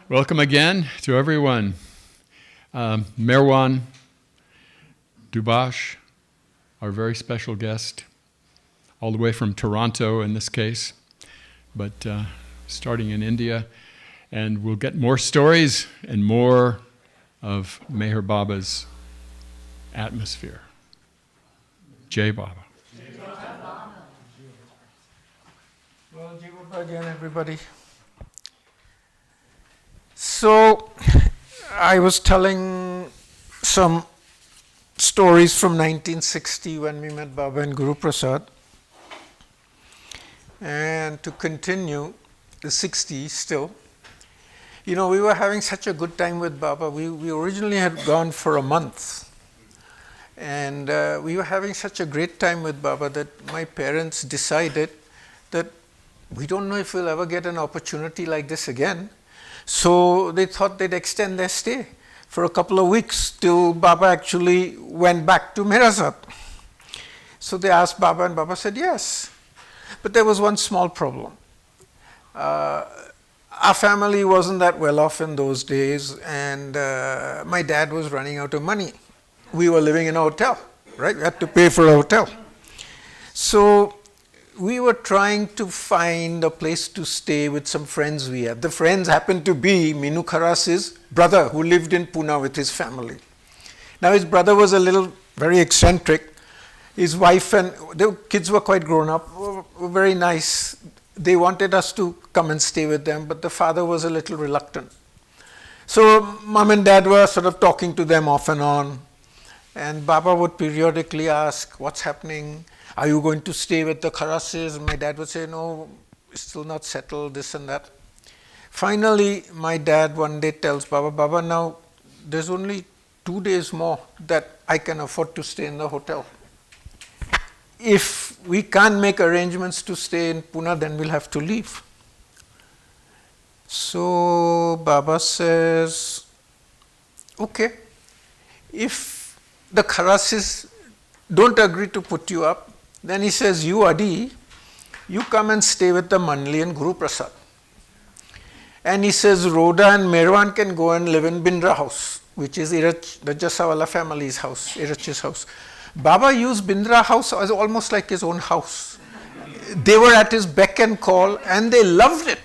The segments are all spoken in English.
Welcome again to everyone. Merwan Dubash, our very special guest, all the way from Toronto in this case, but starting in India. And we'll get more stories and more of Meher Baba's atmosphere. Jai Baba. Well, Jai Baba again, everybody. So, I was telling some stories from 1960 when we met Baba and Guruprasad. And to continue, the 60s still. You know, we were having such a good time with Baba. We originally had gone for a month. And we were having such a great time with Baba that my parents decided that we don't know if we'll ever get an opportunity like this again. So they thought they'd extend their stay for a couple of weeks till Baba actually went back to Mirasat. So they asked Baba and Baba said yes. But there was one small problem. Our family wasn't that well off in those days, and my dad was running out of money. We were living in a hotel, right? We had to pay for a hotel. So we were trying to find a place to stay with some friends we had. The friends happened to be Minu Kharas's brother, who lived in Pune with his family. Now his brother was a little very eccentric. His wife and the kids were quite grown up, were very nice. They wanted us to come and stay with them, but the father was a little reluctant. So mom and dad were sort of talking to them off and on. And Baba would periodically ask, what's happening? Are you going to stay with the Kharasis? And my dad would say, no, it's still not settled, this and that. Finally, my dad one day tells Baba, Baba, now there's only 2 days more that I can afford to stay in the hotel. If we can't make arrangements to stay in Pune, then we'll have to leave. So Baba says, okay, if the Kharasis don't agree to put you up, then he says, you Adi, you come and stay with the Manli and Guruprasad. And he says, Rhoda and Merwan can go and live in Bindra house, which is Irach, the Jasawala family's house, Irach's house. Baba used Bindra house as almost like his own house. They were at his beck and call and they loved it.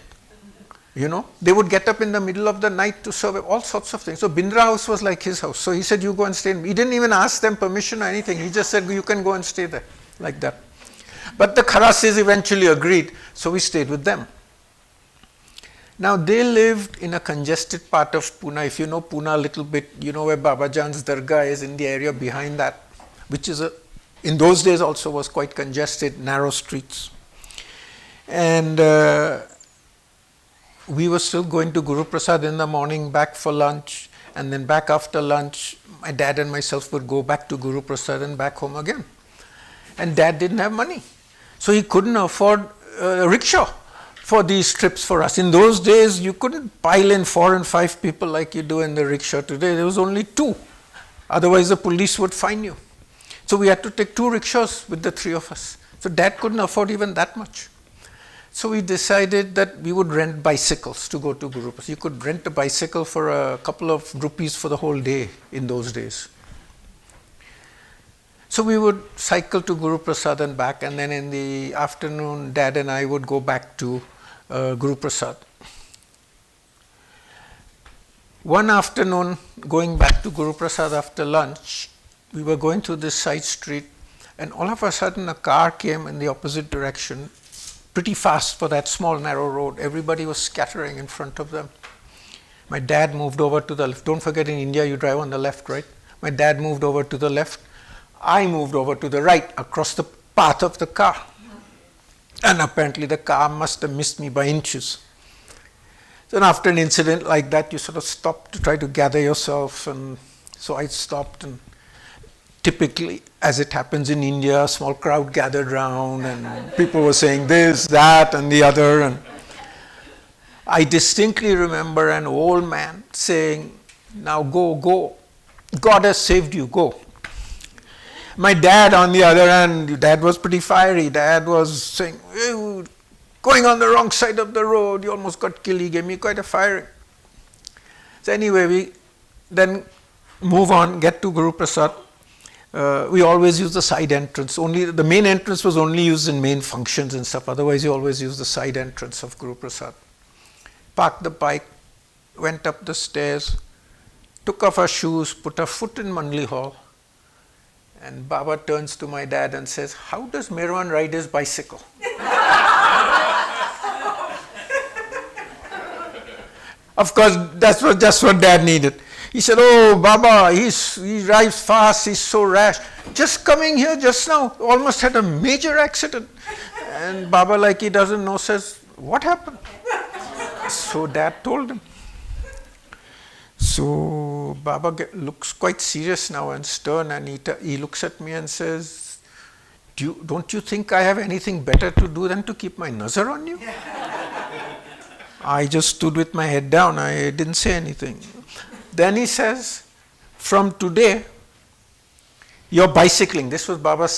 You know, they would get up in the middle of the night to serve all sorts of things. So Bindra house was like his house. So he said, you go and stay. He didn't even ask them permission or anything. He just said, you can go and stay there, like that. But the Kharasis eventually agreed, so we stayed with them. Now they lived in a congested part of Pune. If you know Pune a little bit, you know where Baba Jan's Dargah is, in the area behind that, which is in those days also was quite congested, narrow streets. And we were still going to Guruprasad in the morning, back for lunch, and then back after lunch, my dad and myself would go back to Guruprasad and back home again. And dad didn't have money. So he couldn't afford a rickshaw for these trips for us. In those days, you couldn't pile in 4 and 5 people like you do in the rickshaw today. There was only 2. Otherwise, the police would fine you. So we had to take 2 rickshaws with the 3 of us. So dad couldn't afford even that much. So we decided that we would rent bicycles to go to Guruprasad. You could rent a bicycle for a couple of rupees for the whole day in those days. So we would cycle to Guruprasad and back, and then in the afternoon, dad and I would go back to Guruprasad. One afternoon, going back to Guruprasad after lunch, we were going through this side street, and all of a sudden a car came in the opposite direction, pretty fast for that small narrow road. Everybody was scattering in front of them. My dad moved over to the left. Don't forget, in India you drive on the left, right? My dad moved over to the left. I moved over to the right across the path of the car. And apparently the car must have missed me by inches. Then after an incident like that, you sort of stop to try to gather yourself. And so I stopped, and typically, as it happens in India, a small crowd gathered round and people were saying this, that, and the other. And I distinctly remember an old man saying, now go, go. God has saved you, go. My dad, on the other hand, dad was pretty fiery. Dad was saying, going on the wrong side of the road, you almost got killed. He gave me quite a firing. So anyway, we then move on, get to Guruprasad. We always use the side entrance. Only the main entrance was only used in main functions and stuff. Otherwise, you always use the side entrance of Guruprasad. Parked the bike, went up the stairs, took off our shoes, put our foot in Mandli Hall, and Baba turns to my dad and says, "How does Merwan ride his bicycle?" Of course, that's just what Dad needed. He said, "Oh, Baba, he drives fast, he's so rash. Just coming here just now, almost had a major accident." And Baba, like he doesn't know, says, "What happened?" So Dad told him. So Baba looks quite serious now and stern, and he looks at me and says, don't you think I have anything better to do than to keep my nazar on you? I just stood with my head down. I didn't say anything. Then he says, "From today, you're bicycling." This was Baba's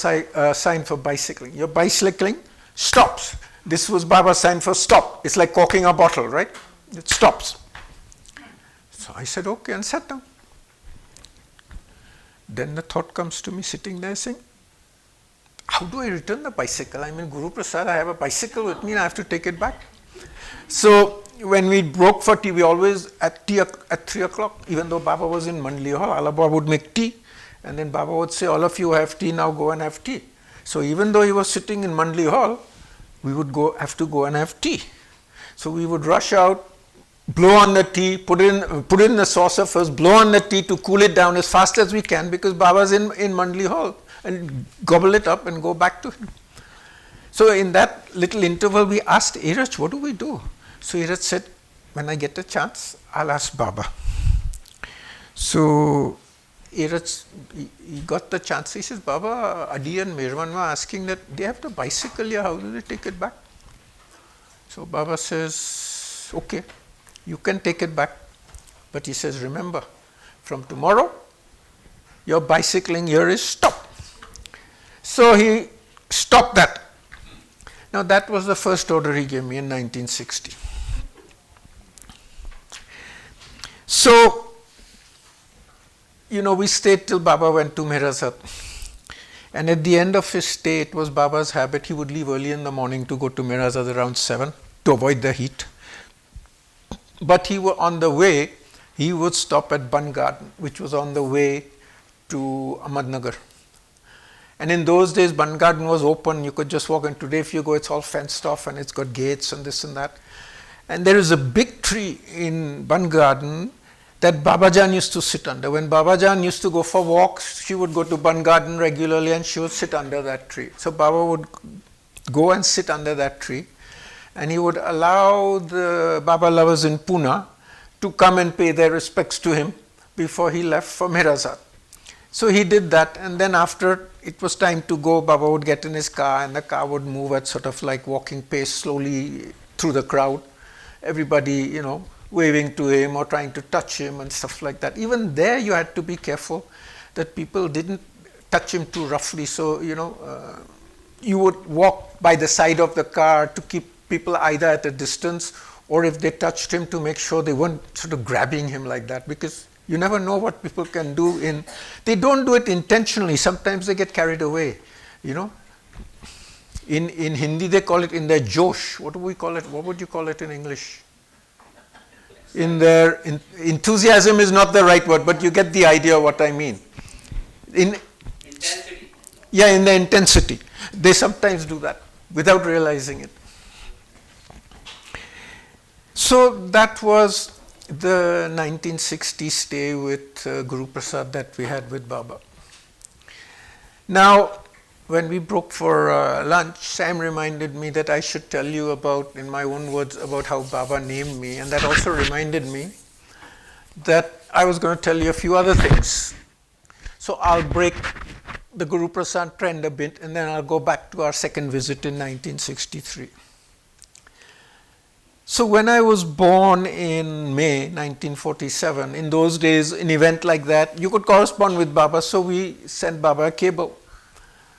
sign for bicycling. "Your bicycling stops." This was Baba's sign for stop. It's like corking a bottle, right? It stops. So I said, "Okay," and sat down. Then the thought comes to me sitting there saying, how do I return the bicycle? I'm in Guruprasad, I have a bicycle with me and I have to take it back. So when we broke for tea, we always at 3 o'clock, even though Baba was in Mandli Hall, Baba would make tea, and then Baba would say, "All of you have tea, now go and have tea." So even though he was sitting in Mandli Hall, we would have to go and have tea. So we would rush out, blow on the tea, put it in the saucer first, blow on the tea to cool it down as fast as we can, because Baba's in Mandli Hall, and gobble it up and go back to him. So in that little interval, we asked Iraj, "What do we do?" So Iraj said, "When I get a chance, I'll ask Baba." So Iraj, he got the chance. He says, "Baba, Adi and Merwan were asking that they have the bicycle here, how do they take it back?" So Baba says, "Okay, you can take it back." But he says, "Remember, from tomorrow, your bicycling here is stopped." So he stopped that. Now that was the first order he gave me in 1960. So, we stayed till Baba went to Mirazat. And at the end of his stay, it was Baba's habit, he would leave early in the morning to go to Mirazat around 7 to avoid the heat. But on the way, he would stop at Ban Garden, which was on the way to Ahmednagar. And in those days, Ban Garden was open, you could just walk in. Today, if you go, it's all fenced off and it's got gates and this and that. And there is a big tree in Ban Garden that Babajan used to sit under. When Babajan used to go for walks, she would go to Ban Garden regularly and she would sit under that tree. So Baba would go and sit under that tree, and he would allow the Baba lovers in Pune to come and pay their respects to him before he left for Mirazat. So he did that, and then after it was time to go, Baba would get in his car and the car would move at sort of like walking pace slowly through the crowd. Everybody, waving to him or trying to touch him and stuff like that. Even there you had to be careful that people didn't touch him too roughly. So, you would walk by the side of the car to keep people either at a distance, or if they touched him, to make sure they weren't sort of grabbing him like that, because you never know what people can do they don't do it intentionally. Sometimes they get carried away, In Hindi, they call it in their josh. What do we call it? What would you call it in English? In their enthusiasm is not the right word, but you get the idea what I mean. Intensity. Yeah, in the intensity. They sometimes do that without realizing it. So that was the 1960 stay with Guruprasad that we had with Baba. Now, when we broke for lunch, Sam reminded me that I should tell you about, in my own words, about how Baba named me, and that also reminded me that I was going to tell you a few other things. So I'll break the Guruprasad trend a bit, and then I'll go back to our second visit in 1963. So when I was born in May 1947, in those days, an event like that, you could correspond with Baba, so we sent Baba a cable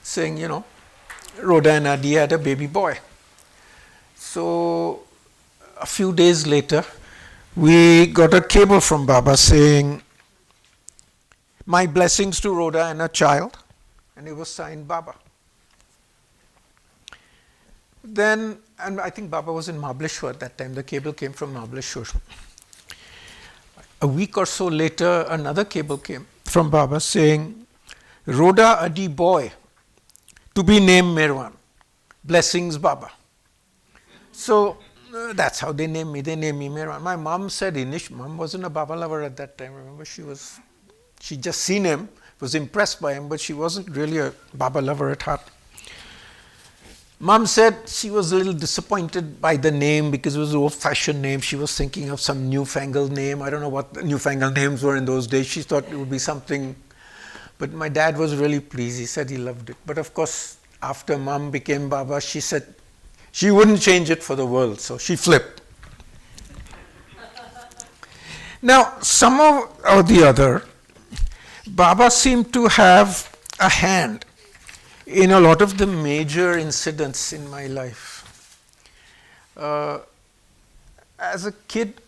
saying, Rhoda and Adi had a baby boy. So a few days later, we got a cable from Baba saying, "My blessings to Rhoda and her child," and it was signed Baba. Then, and I think Baba was in Mahabaleshwar at that time, the cable came from Mahabaleshwar. A week or so later, another cable came from Baba saying, "Rhoda Adi boy, to be named Merwan. Blessings Baba." So that's how they named me. They named me Merwan. My mom said, mom wasn't a Baba lover at that time. Remember, she just seen him, was impressed by him, but she wasn't really a Baba lover at heart. Mom said she was a little disappointed by the name because it was an old-fashioned name. She was thinking of some newfangled name. I don't know what the newfangled names were in those days. She thought it would be something. But my dad was really pleased. He said he loved it. But of course, after Mom became Baba, she said she wouldn't change it for the world. So she flipped. Now, somehow or the other, Baba seemed to have a hand in a lot of the major incidents in my life. As a kid,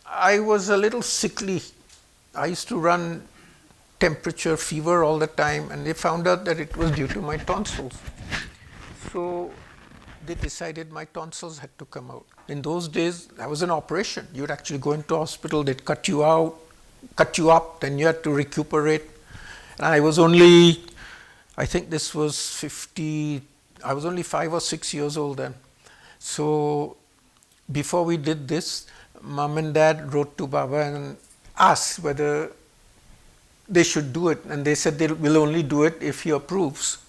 I was a little sickly. I used to run temperature, fever all the time, and they found out that it was due to my tonsils. So they decided my tonsils had to come out. In those days, that was an operation. You'd actually go into hospital, they'd cut you out, cut you up, then you had to recuperate. And I was only, I think this was 50, I was only 5 or 6 years old then. So before we did this, Mom and Dad wrote to Baba and asked whether they should do it. And they said they will only do it if he approves.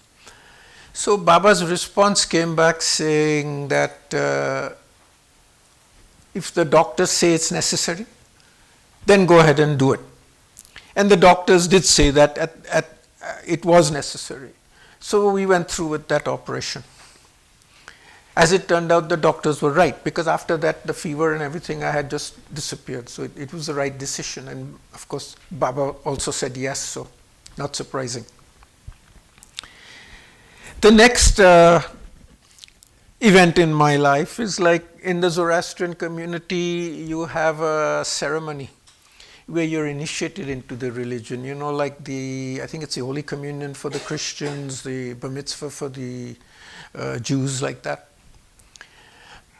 So Baba's response came back saying that if the doctors say it's necessary, then go ahead and do it. And the doctors did say that it was necessary. So we went through with that operation. As it turned out, the doctors were right, because after that, the fever and everything I had just disappeared. So it was the right decision. And of course, Baba also said yes, so not surprising. The next event in my life is like in the Zoroastrian community, you have a ceremony where you're initiated into the religion. You know, like I think it's the Holy Communion for the Christians, the Bar Mitzvah for the Jews, like that.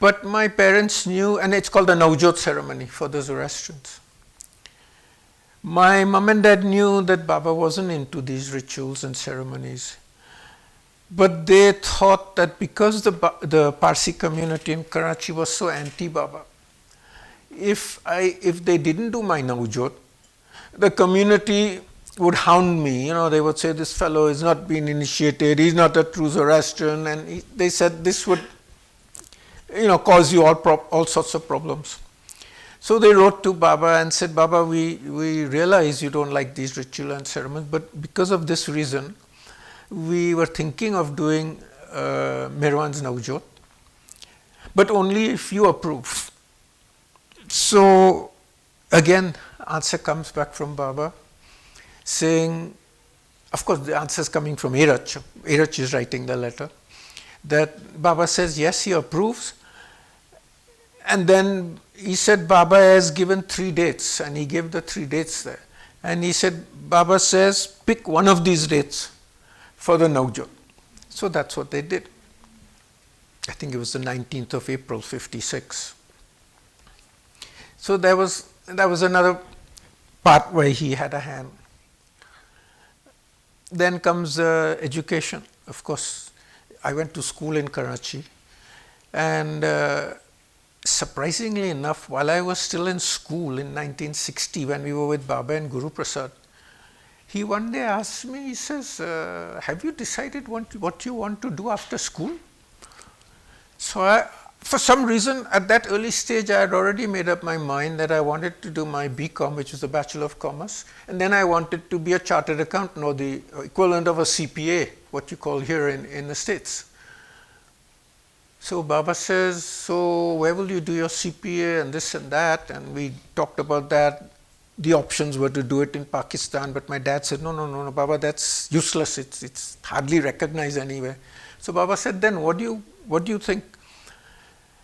But my parents knew, and it's called the Navjot ceremony for the Zoroastrians. My mom and dad knew that Baba wasn't into these rituals and ceremonies. But they thought that because the Parsi community in Karachi was so anti-Baba, if they didn't do my Navjot, the community would hound me. You know, they would say, this fellow is not being initiated, he's not a true Zoroastrian, and they said this would, cause you all sorts of problems. So they wrote to Baba and said, Baba, we realize you don't like these ritual and ceremonies, but because of this reason, we were thinking of doing Merwan's Navjot, but only if you approve. So again, answer comes back from Baba saying, of course the answer is coming from Erach. Erach is writing the letter, that Baba says yes, he approves. And then he said Baba has given 3 dates, and he gave the 3 dates there. And he said, Baba says, pick one of these dates for the Navjot. So that's what they did. I think it was the 19th of April, 56. So that was another part where he had a hand. Then comes education. Of course, I went to school in Karachi, and surprisingly enough, while I was still in school in 1960, when we were with Baba and Guruprasad, he one day asked me, he says, have you decided what you want to do after school? So for some reason, at that early stage, I had already made up my mind that I wanted to do my BCom, which is a Bachelor of Commerce, and then I wanted to be a chartered accountant, or the equivalent of a CPA, what you call here in the States. So Baba says, so where will you do your CPA and this and that? And we talked about that. The options were to do it in Pakistan, but my dad said, no, Baba, that's useless. It's hardly recognized anywhere. So Baba said, then what do you think?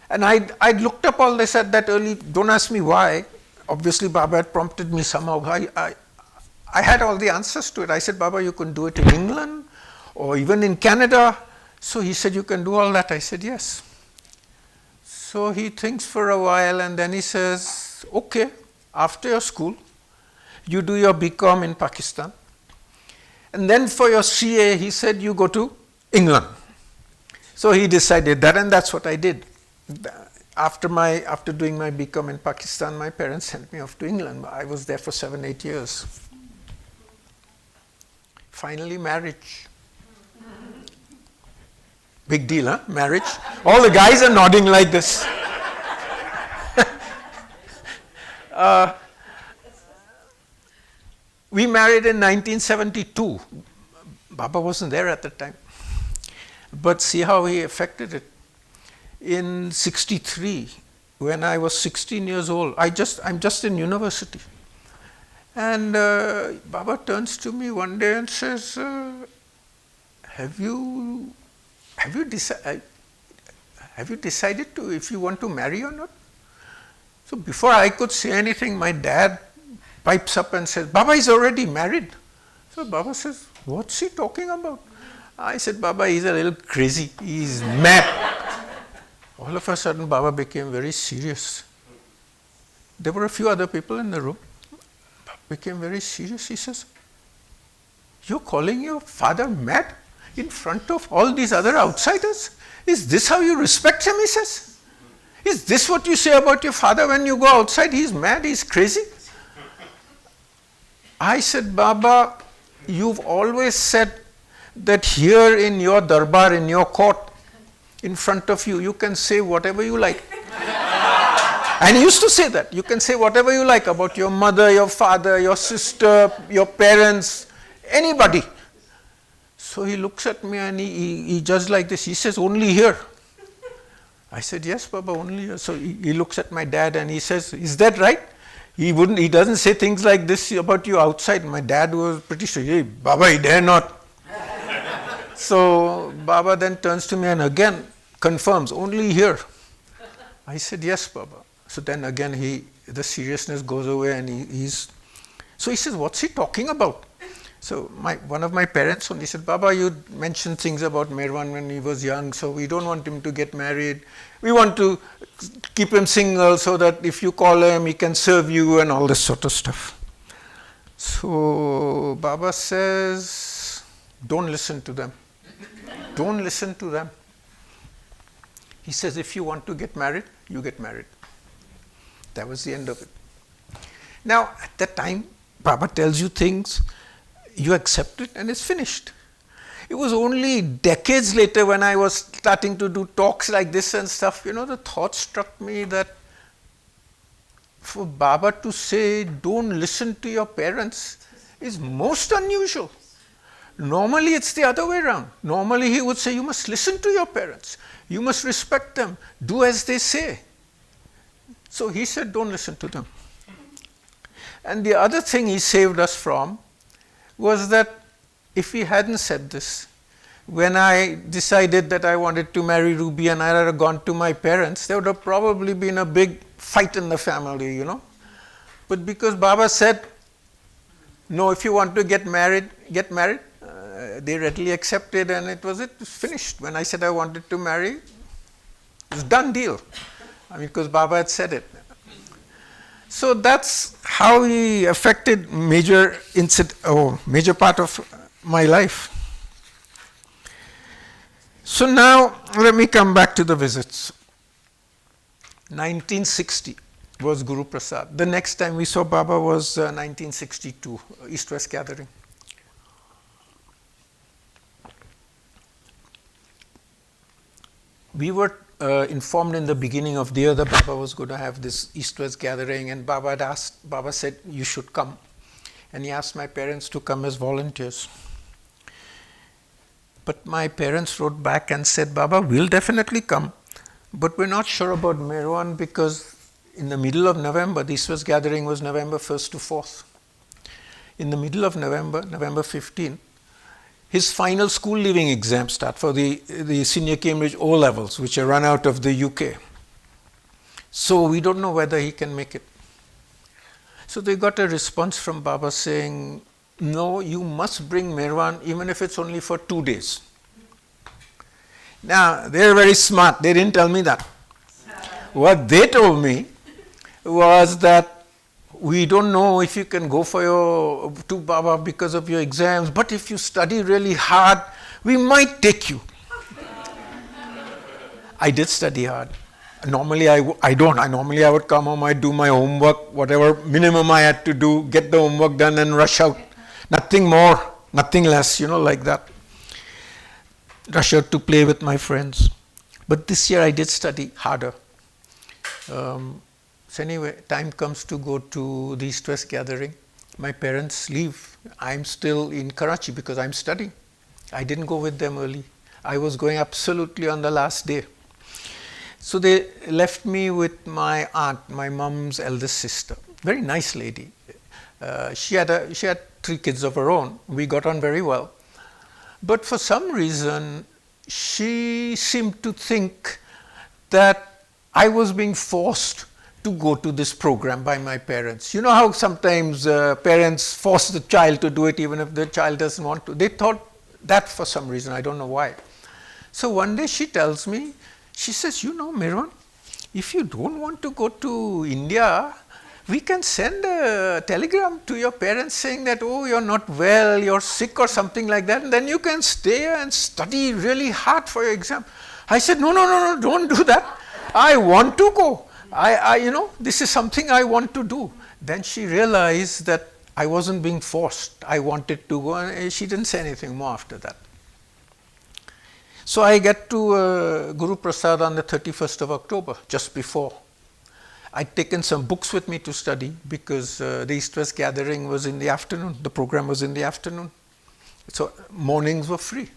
And I'd looked up all this at that early, don't ask me why. Obviously, Baba had prompted me somehow. I had all the answers to it. I said, Baba, you can do it in England or even in Canada. So he said, you can do all that. I said, yes. So he thinks for a while and then he says, okay, after your school, you do your BCom in Pakistan. And then for your CA, he said, you go to England. So he decided that, and that's what I did. After doing my BCom in Pakistan, my parents sent me off to England. I was there for 7-8 years. Finally, marriage. Big deal, huh? Marriage. All the guys are nodding like this. We married in 1972. Baba wasn't there at the time. But see how he affected it. In 63, when I was 16 years old, I'm just in university. And Baba turns to me one day and says, have you decided to if you want to marry or not? So before I could say anything, my dad pipes up and says, Baba is already married. So Baba says, what's he talking about? I said, Baba, he's a little crazy. He's mad. All of a sudden, Baba became very serious. There were a few other people in the room. Baba became very serious. He says, you're calling your father mad in front of all these other outsiders? Is this how you respect him, he says? Is this what you say about your father when you go outside? He's mad, he's crazy. I said, Baba, you've always said that here in your darbar, in your court, in front of you, you can say whatever you like. And he used to say that. You can say whatever you like about your mother, your father, your sister, your parents, anybody. So he looks at me and he just like this. He says, only here. I said, yes, Baba, only here. So he looks at my dad and he says, is that right? He doesn't say things like this about you outside. My dad was pretty sure, hey, Baba, he dare not. So Baba then turns to me and again confirms, only here. I said, yes, Baba. So then again the seriousness goes away and so he says, what's he talking about? So one of my parents only said, Baba, you mentioned things about Merwan when he was young, so we don't want him to get married. We want to keep him single so that if you call him, he can serve you and all this sort of stuff. So Baba says, don't listen to them. Don't listen to them. He says, if you want to get married, you get married. That was the end of it. Now, at that time, Baba tells you things, you accept it and it's finished. It was only decades later when I was starting to do talks like this and stuff, the thought struck me that for Baba to say, don't listen to your parents is most unusual. Normally it's the other way around. Normally he would say, you must listen to your parents. You must respect them. Do as they say. So he said, don't listen to them. And the other thing he saved us from was that if he hadn't said this, when I decided that I wanted to marry Ruby and I had gone to my parents, there would have probably been a big fight in the family, But because Baba said, no, if you want to get married, get married, they readily accepted and it was finished. When I said I wanted to marry, it was a done deal. Because Baba had said it. So that's how he affected major part of my life. So now let me come back to the visits. 1960 was Guruprasad. The next time we saw Baba was 1962, East-West gathering. We were informed in the beginning of the year that Baba was going to have this East-West gathering, and Baba said, you should come. And he asked my parents to come as volunteers. But my parents wrote back and said, Baba, we'll definitely come, but we're not sure about Merwan because in the middle of November, the East-West gathering was November 1st to 4th. In the middle of November, November 15th, his final school leaving exams start for the senior Cambridge O-levels, which are run out of the UK. So we don't know whether he can make it. So they got a response from Baba saying, no, you must bring Merwan even if it's only for 2 days. Now, they're very smart. They didn't tell me that. What they told me was that we don't know if you can go to Baba because of your exams, but if you study really hard, we might take you. I did study hard. Normally I don't. Normally I would come home, I'd do my homework, whatever minimum I had to do, get the homework done and rush out. Nothing more, nothing less, like that. Rush out to play with my friends. But this year I did study harder. So anyway, time comes to go to the East-West gathering. My parents leave. I'm still in Karachi because I'm studying. I didn't go with them early. I was going absolutely on the last day. So they left me with my aunt, my mom's eldest sister. Very nice lady. She had 3 kids of her own. We got on very well. But for some reason, she seemed to think that I was being forced to go to this program by my parents. You know how sometimes parents force the child to do it even if the child doesn't want to. They thought that for some reason, I don't know why. So one day she tells me, she says, Merwan, if you don't want to go to India, we can send a telegram to your parents saying that, oh, you're not well, you're sick or something like that, and then you can stay and study really hard for your exam. I said, no, don't do that. I want to go. This is something I want to do. Then she realized that I wasn't being forced. I wanted to go, and she didn't say anything more after that. So I get to Guruprasad on the 31st of October, just before. I'd taken some books with me to study because the East-West gathering was in the afternoon. The program was in the afternoon. So mornings were free.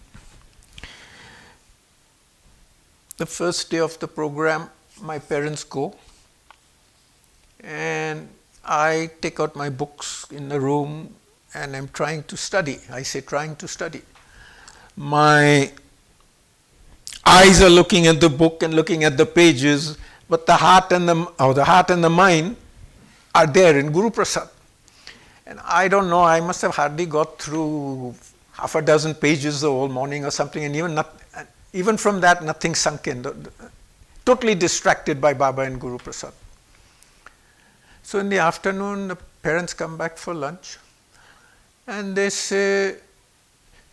The first day of the program, my parents go and I take out my books in the room and I'm trying to study. I say trying to study. My eyes are looking at the book and looking at the pages, but the heart and the mind are there in Guruprasad. And I don't know, I must have hardly got through half a dozen pages the whole morning or something, and even from that nothing sunk in. Totally distracted by Baba and Guruprasad. So in the afternoon, the parents come back for lunch and they say,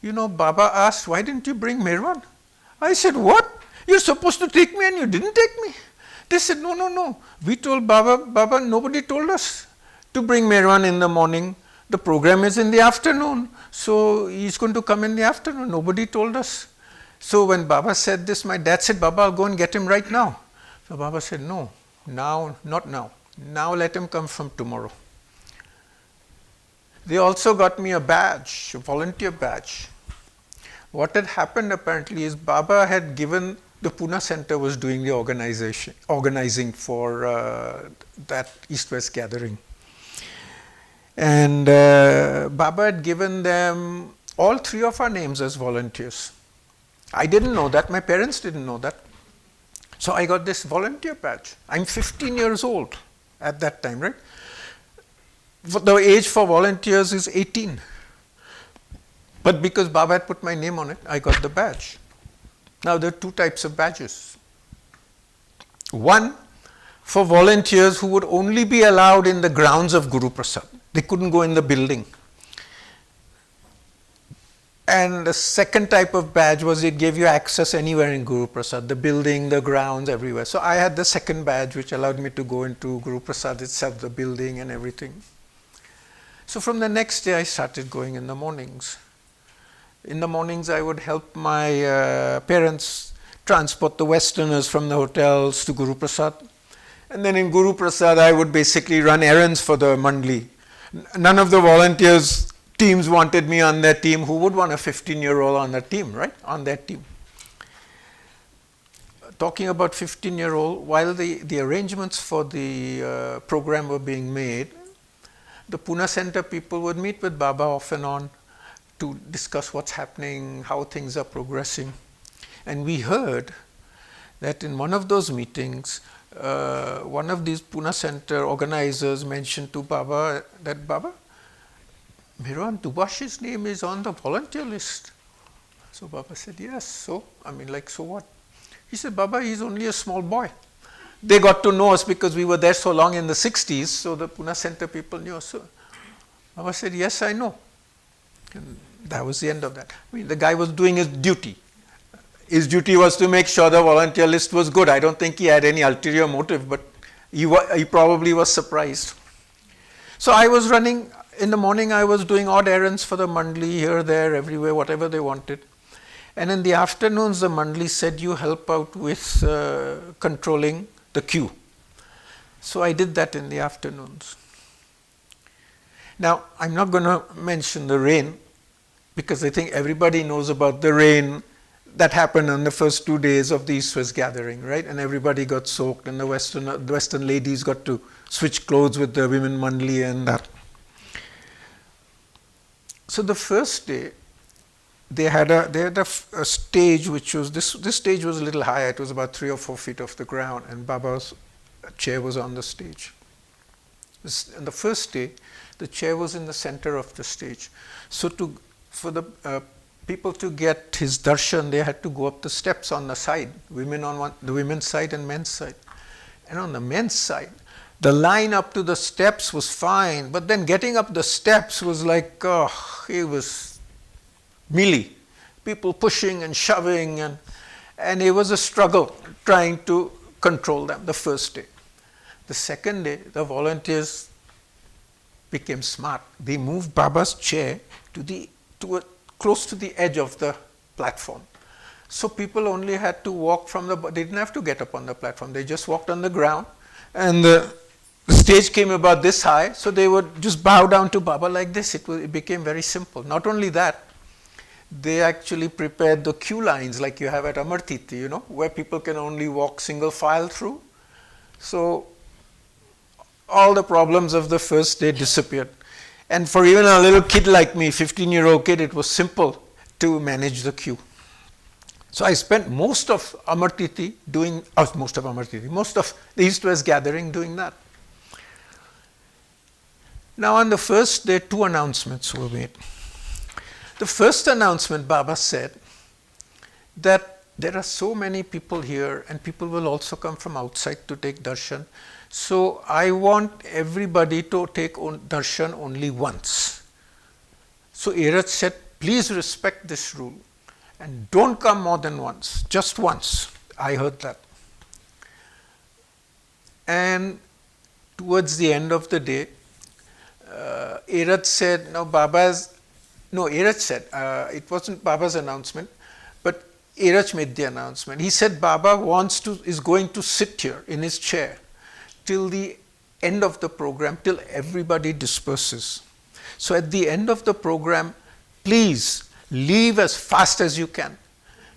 Baba asked, why didn't you bring Merwan? I said, what? You're supposed to take me and you didn't take me. They said, no. We told Baba, nobody told us to bring Merwan in the morning. The program is in the afternoon. So he's going to come in the afternoon. Nobody told us. So when Baba said this, my dad said, Baba, I'll go and get him right now. So Baba said, no, not now. Now let him come from tomorrow. They also got me a badge, a volunteer badge. What had happened apparently is Baba had given, the Pune Center was doing the organizing for that East-West gathering. And Baba had given them all 3 of our names as volunteers. I didn't know that, my parents didn't know that. So I got this volunteer badge. I'm 15 years old at that time, right? The age for volunteers is 18. But because Baba had put my name on it, I got the badge. Now there are 2 types of badges. One for volunteers who would only be allowed in the grounds of Guruprasad. They couldn't go in the building. And the second type of badge was it gave you access anywhere in Guruprasad, the building, the grounds, everywhere. So I had the second badge which allowed me to go into Guruprasad itself, the building and everything. So from the next day I started going in the mornings. In the mornings I would help my parents transport the Westerners from the hotels to Guruprasad. And then in Guruprasad I would basically run errands for the Mandli. None of the volunteers teams wanted me on their team. Who would want a 15-year-old on a team, right? On their team. Talking about 15-year-old, while the arrangements for the program were being made, the Pune Center people would meet with Baba off and on to discuss what's happening, how things are progressing. And we heard that in one of those meetings, one of these Pune Center organizers mentioned to Baba that, Baba, Merwan Dubash's name is on the volunteer list. So Baba said, yes, so? I mean, like, so what? He said, Baba, he's only a small boy. They got to know us because we were there so long in the 60s, so the Pune Center people knew us. So Baba said, yes, I know. And that was the end of that. I mean, the guy was doing his duty. His duty was to make sure the volunteer list was good. I don't think he had any ulterior motive, but he probably was surprised. So I was running, in the morning I was doing odd errands for the Mandli, here, there, everywhere, whatever they wanted. And in the afternoons, the Mandli said, you help out with controlling the queue. So I did that in the afternoons. Now, I'm not going to mention the rain, because I think everybody knows about the rain that happened on the first 2 days of the East-West gathering, right? And everybody got soaked, and the Western ladies got to switch clothes with the women Mandli and that. So the first day, they had a stage which was, this stage was a little higher, it was about 3 or 4 feet off the ground, and Baba's chair was on the stage. And the first day, the chair was in the center of the stage. So for the people to get his darshan, they had to go up the steps on the side, women on the women's side and men's side. And on the men's side, the line up to the steps was fine, but then getting up the steps was like, it was melee. People pushing and shoving, and it was a struggle trying to control them the first day. The second day, the volunteers became smart. They moved Baba's chair close to the edge of the platform. So people only had to walk from they didn't have to get up on the platform. They just walked on the ground, and the stage came about this high, so they would just bow down to Baba like this. It became very simple. Not only that, they actually prepared the queue lines like you have at Amartiti, where people can only walk single file through. So all the problems of the first day disappeared. And for even a little kid like me, 15-year-old kid, it was simple to manage the queue. So I spent most of the East-West gathering doing that. Now on the first day, 2 announcements were made. The first announcement, Baba said that there are so many people here, and people will also come from outside to take darshan. So I want everybody to take darshan only once. So Eraj said, please respect this rule and don't come more than once, just once. I heard that. And towards the end of the day, Eraj said, Eraj said, it wasn't Baba's announcement, but Eraj made the announcement. He said Baba is going to sit here in his chair till the end of the program, till everybody disperses. So at the end of the program, please leave as fast as you can.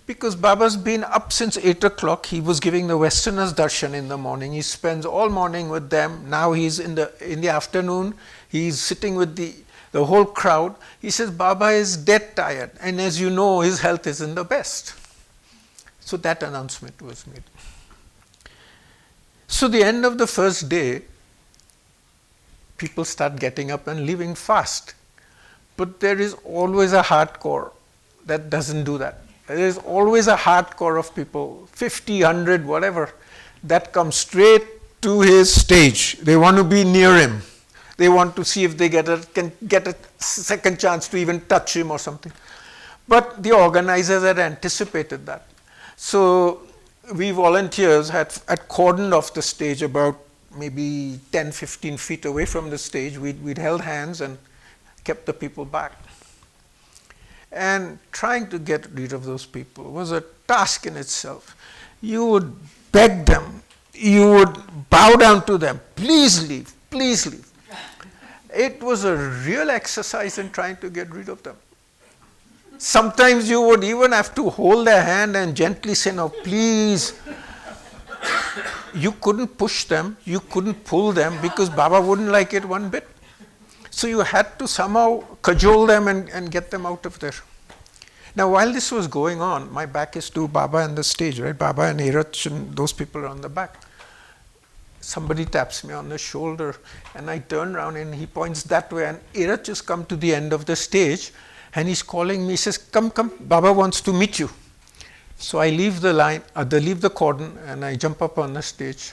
Because Baba's been up since 8 o'clock. He was giving the Westerners darshan in the morning. He spends all morning with them. Now he's in the afternoon, he's sitting with the whole crowd. He says Baba is dead tired, and as you know, his health isn't the best. So that announcement was made. So the end of the first day, people start getting up and leaving fast. But there is always a hardcore that doesn't do that. There is always a hardcore of people, 50, 100, whatever, that come straight to his stage. They want to be near him. They want to see if they can get a second chance to even touch him or something. But the organizers had anticipated that. So we volunteers had cordoned off the stage about maybe 10, 15 feet away from the stage. We'd held hands and kept the people back. And trying to get rid of those people was a task in itself. You would beg them, you would bow down to them, please leave, please leave. It was a real exercise in trying to get rid of them. Sometimes you would even have to hold their hand and gently say, no, please. You couldn't push them, you couldn't pull them, because Baba wouldn't like it one bit. So you had to somehow cajole them and get them out of there. Now while this was going on, my back is to Baba and the stage, right? Baba and Eraj and those people are on the back. somebody taps me on the shoulder, and I turn around and he points that way, and Iraj has come to the end of the stage and he's calling me. He says, come, Baba wants to meet you. So I leave the line, leave the cordon, and I jump up on the stage.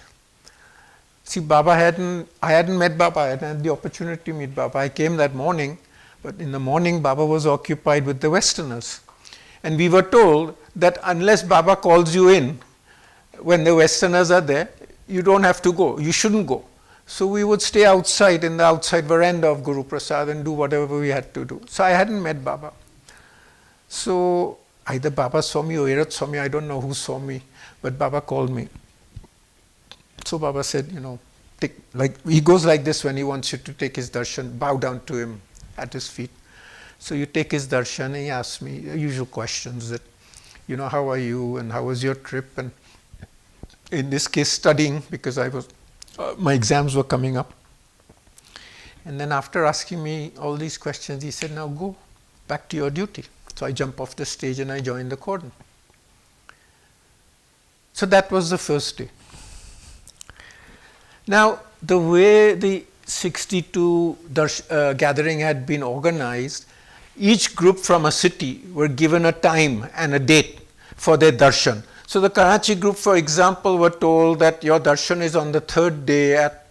See, I hadn't met Baba. I hadn't had the opportunity to meet Baba. I came that morning, but in the morning Baba was occupied with the Westerners. And we were told that unless Baba calls you in, when the Westerners are there, you don't have to go. You shouldn't go. So we would stay outside in the outside veranda of Guruprasad and do whatever we had to do. So I hadn't met Baba. So either Baba saw me or Iraj saw me. I don't know who saw me, but Baba called me. So Baba said, he goes like this when he wants you to take his darshan, bow down to him at his feet. So you take his darshan, and he asks me the usual questions that, how are you and how was your trip? And in this case, studying, because my exams were coming up. And then after asking me all these questions, he said, now go back to your duty. So I jump off the stage and I join the cordon. So that was the first day. Now, the way the 62 gathering had been organized, each group from a city were given a time and a date for their darshan. So the Karachi group, for example, were told that your darshan is on the third day at,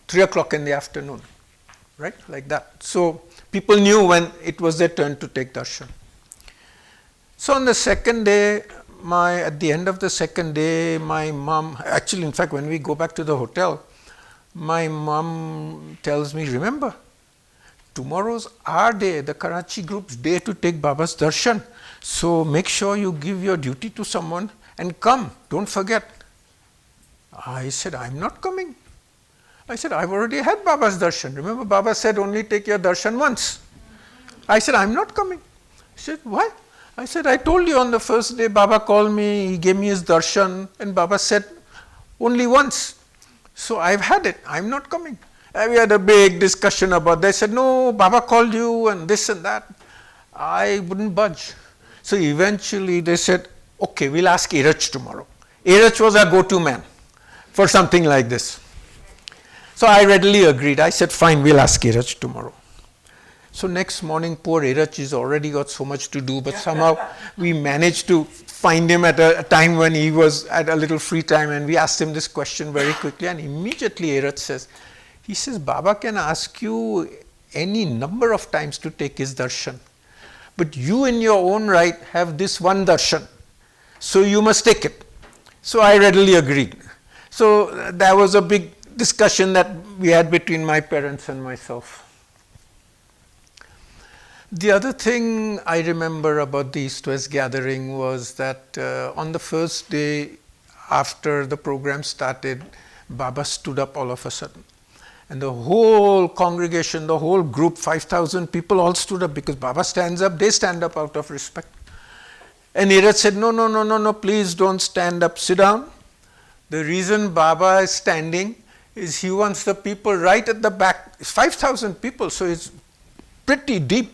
3 o'clock in the afternoon, right? Like that. So people knew when it was their turn to take darshan. So on the second day, at the end of the second day, my mom, actually, in fact, when we go back to the hotel, my mom tells me, remember, tomorrow's our day, the Karachi group's day to take Baba's darshan. So make sure you give your duty to someone and come. Don't forget. I said, I'm not coming. I said, I've already had Baba's darshan. Remember, Baba said only take your darshan once. I said, I'm not coming. He said, why? I said, I told you on the first day, Baba called me, he gave me his darshan, and Baba said only once. So I've had it. I'm not coming. And we had a big discussion about that. They said, no, Baba called you and this and that. I wouldn't budge. So eventually they said, okay, we'll ask Iraj tomorrow. Iraj was our go-to man for something like this. So I readily agreed. I said, fine, we'll ask Iraj tomorrow. So next morning, poor Iraj has already got so much to do, but somehow we managed to find him at a time when he was at a little free time, and we asked him this question very quickly, and immediately Iraj says, Baba can ask you any number of times to take his darshan, but you in your own right have this one darshan, so you must take it. So I readily agreed. So there was a big discussion that we had between my parents and myself. The other thing I remember about the East-West gathering was that on the first day after the program started, Baba stood up all of a sudden. And the whole congregation, the whole group, 5,000 people all stood up because Baba stands up, they stand up out of respect. And Iraj said, no, please don't stand up, sit down. The reason Baba is standing is he wants the people right at the back. It's 5,000 people, so it's pretty deep.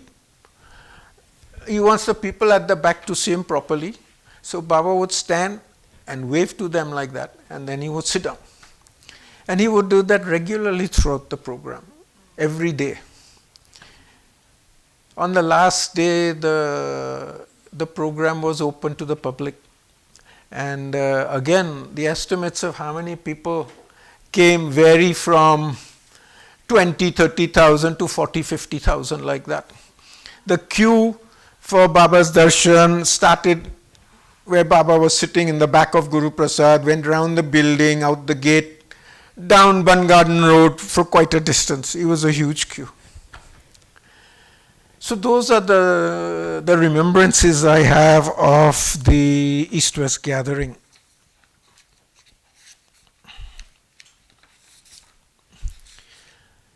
He wants the people at the back to see him properly. So Baba would stand and wave to them like that, and then he would sit down. And he would do that regularly throughout the program, every day. On the last day, the program was open to the public. And again, the estimates of how many people came vary from 20, 30,000 to 40, 50,000 like that. The queue for Baba's darshan started where Baba was sitting in the back of Guruprasad, went round the building, out the gate, down Bun Garden Road for quite a distance. It was a huge queue. So those are the remembrances I have of the East-West gathering.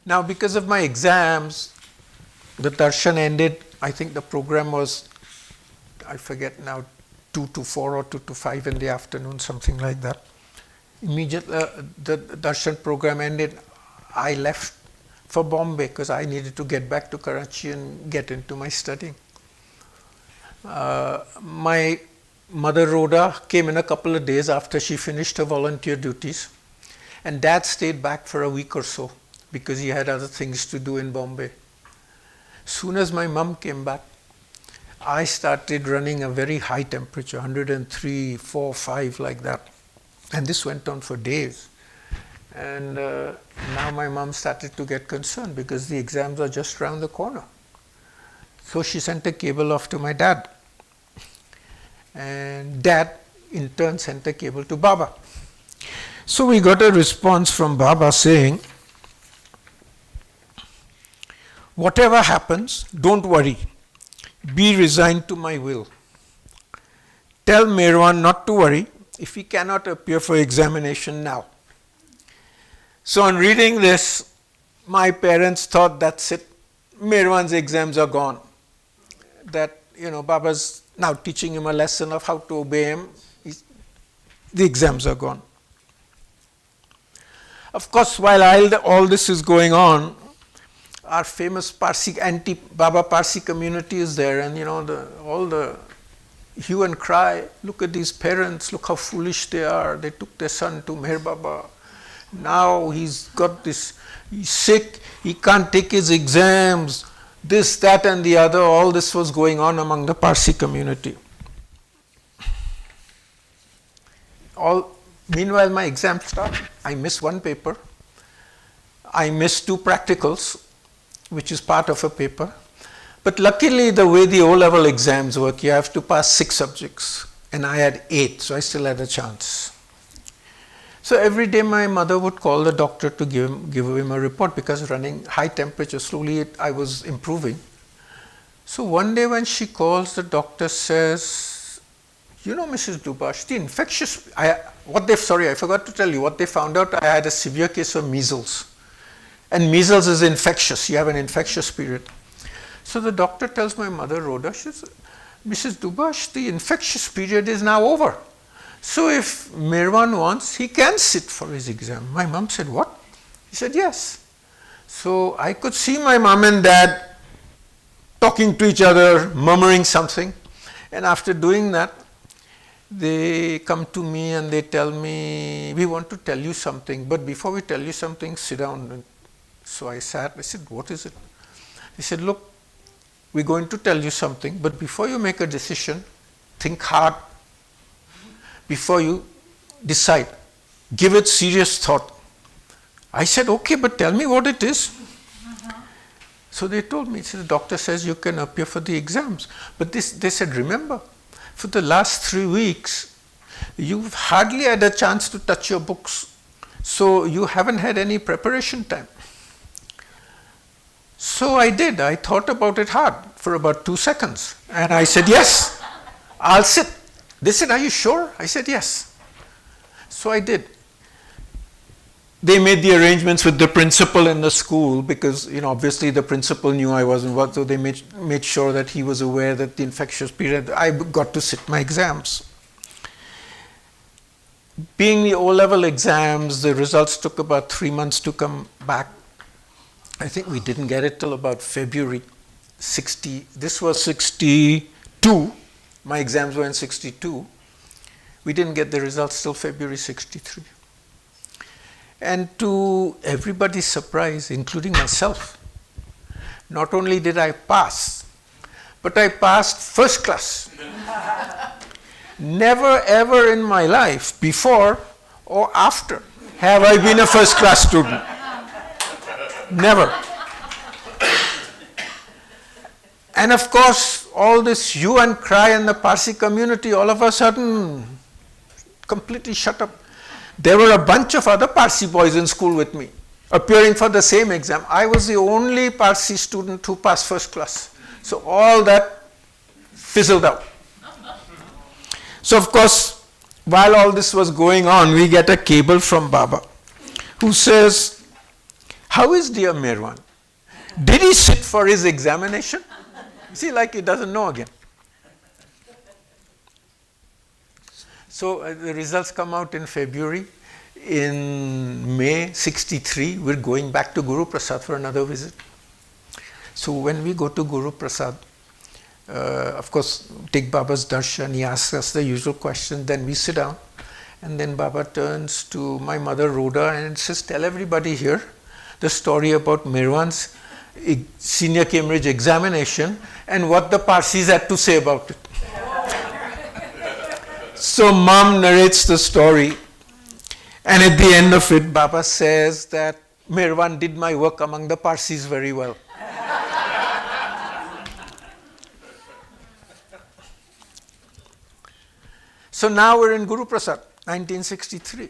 Now, because of my exams, the darshan ended. I think the program was, I forget now, 2 to 4 or 2 to 5 in the afternoon, something like that. Immediately, the darshan program ended. I left for Bombay because I needed to get back to Karachi and get into my studying. My mother Rhoda came in a couple of days after she finished her volunteer duties. And Dad stayed back for a week or so because he had other things to do in Bombay. Soon as my mum came back, I started running a very high temperature, 103, 4, 5, like that. And this went on for days. And now my mum started to get concerned because the exams are just around the corner. So she sent a cable off to my dad. And Dad, in turn, sent a cable to Baba. So we got a response from Baba saying, whatever happens, don't worry. Be resigned to my will. Tell Merwan not to worry if he cannot appear for examination now. So on reading this, my parents thought, that's it. Merwan's exams are gone. That, Baba's now teaching him a lesson of how to obey him. The exams are gone. Of course, while all this is going on, our famous Parsi, anti-Baba Parsi community is there, and all the hue and cry, look at these parents, look how foolish they are, they took their son to Meher Baba. Now he's got this, he's sick, he can't take his exams, this, that and the other, all this was going on among the Parsi community. Meanwhile, my exams start. I miss one paper. I miss 2 practicals, which is part of a paper. But luckily, the way the O-level exams work, you have to pass 6 subjects. And I had 8, so I still had a chance. So every day my mother would call the doctor to give him a report because running high temperature, slowly I was improving. So one day when she calls, the doctor says, Mrs. Dubash, the infectious, I forgot to tell you, what they found out, I had a severe case of measles. And measles is infectious, you have an infectious period. So the doctor tells my mother, Rhoda, she says, Mrs. Dubash, the infectious period is now over. So if Merwan wants, he can sit for his exam. My mom said, what? He said, yes. So I could see my mom and dad talking to each other, murmuring something. And after doing that, they come to me and they tell me, we want to tell you something, but before we tell you something, sit down. So I sat, I said, what is it? He said, look, we're going to tell you something, but before you make a decision, think hard. Before you decide, give it serious thought. I said, okay, but tell me what it is. So they told me, the doctor says you can appear for the exams. But they said, remember, for the last 3 weeks, you've hardly had a chance to touch your books. So you haven't had any preparation time. So I did. I thought about it hard for about 2 seconds. And I said, yes, I'll sit. They said, are you sure? I said, yes. So I did. They made the arrangements with the principal in the school because, obviously the principal knew I wasn't working, so they made sure that he was aware that the infectious period, I got to sit my exams. Being the O-level exams, the results took about 3 months to come back. I think we didn't get it till about February 60. This was 62. My exams were in 62. We didn't get the results till February 63. And to everybody's surprise, including myself, not only did I pass, but I passed first class. Never ever in my life, before or after, have I been a first class student. Never. And of course, all this hue and cry in the Parsi community, all of a sudden, completely shut up. There were a bunch of other Parsi boys in school with me, appearing for the same exam. I was the only Parsi student who passed first class. So all that fizzled out. So of course, while all this was going on, we get a cable from Baba, who says, how is dear Merwan? Did he sit for his examination? See, like he doesn't know again. So the results come out in February. In May 63, we're going back to Guruprasad for another visit. So when we go to Guruprasad, of course, take Baba's darshan, he asks us the usual question, then we sit down And then Baba turns to my mother Rhoda and says, tell everybody here the story about Merwan's senior Cambridge examination and what the Parsis had to say about it. So mom narrates the story, and at the end of it, Baba says that Merwan did my work among the Parsis very well. So now we're in Guruprasad, 1963.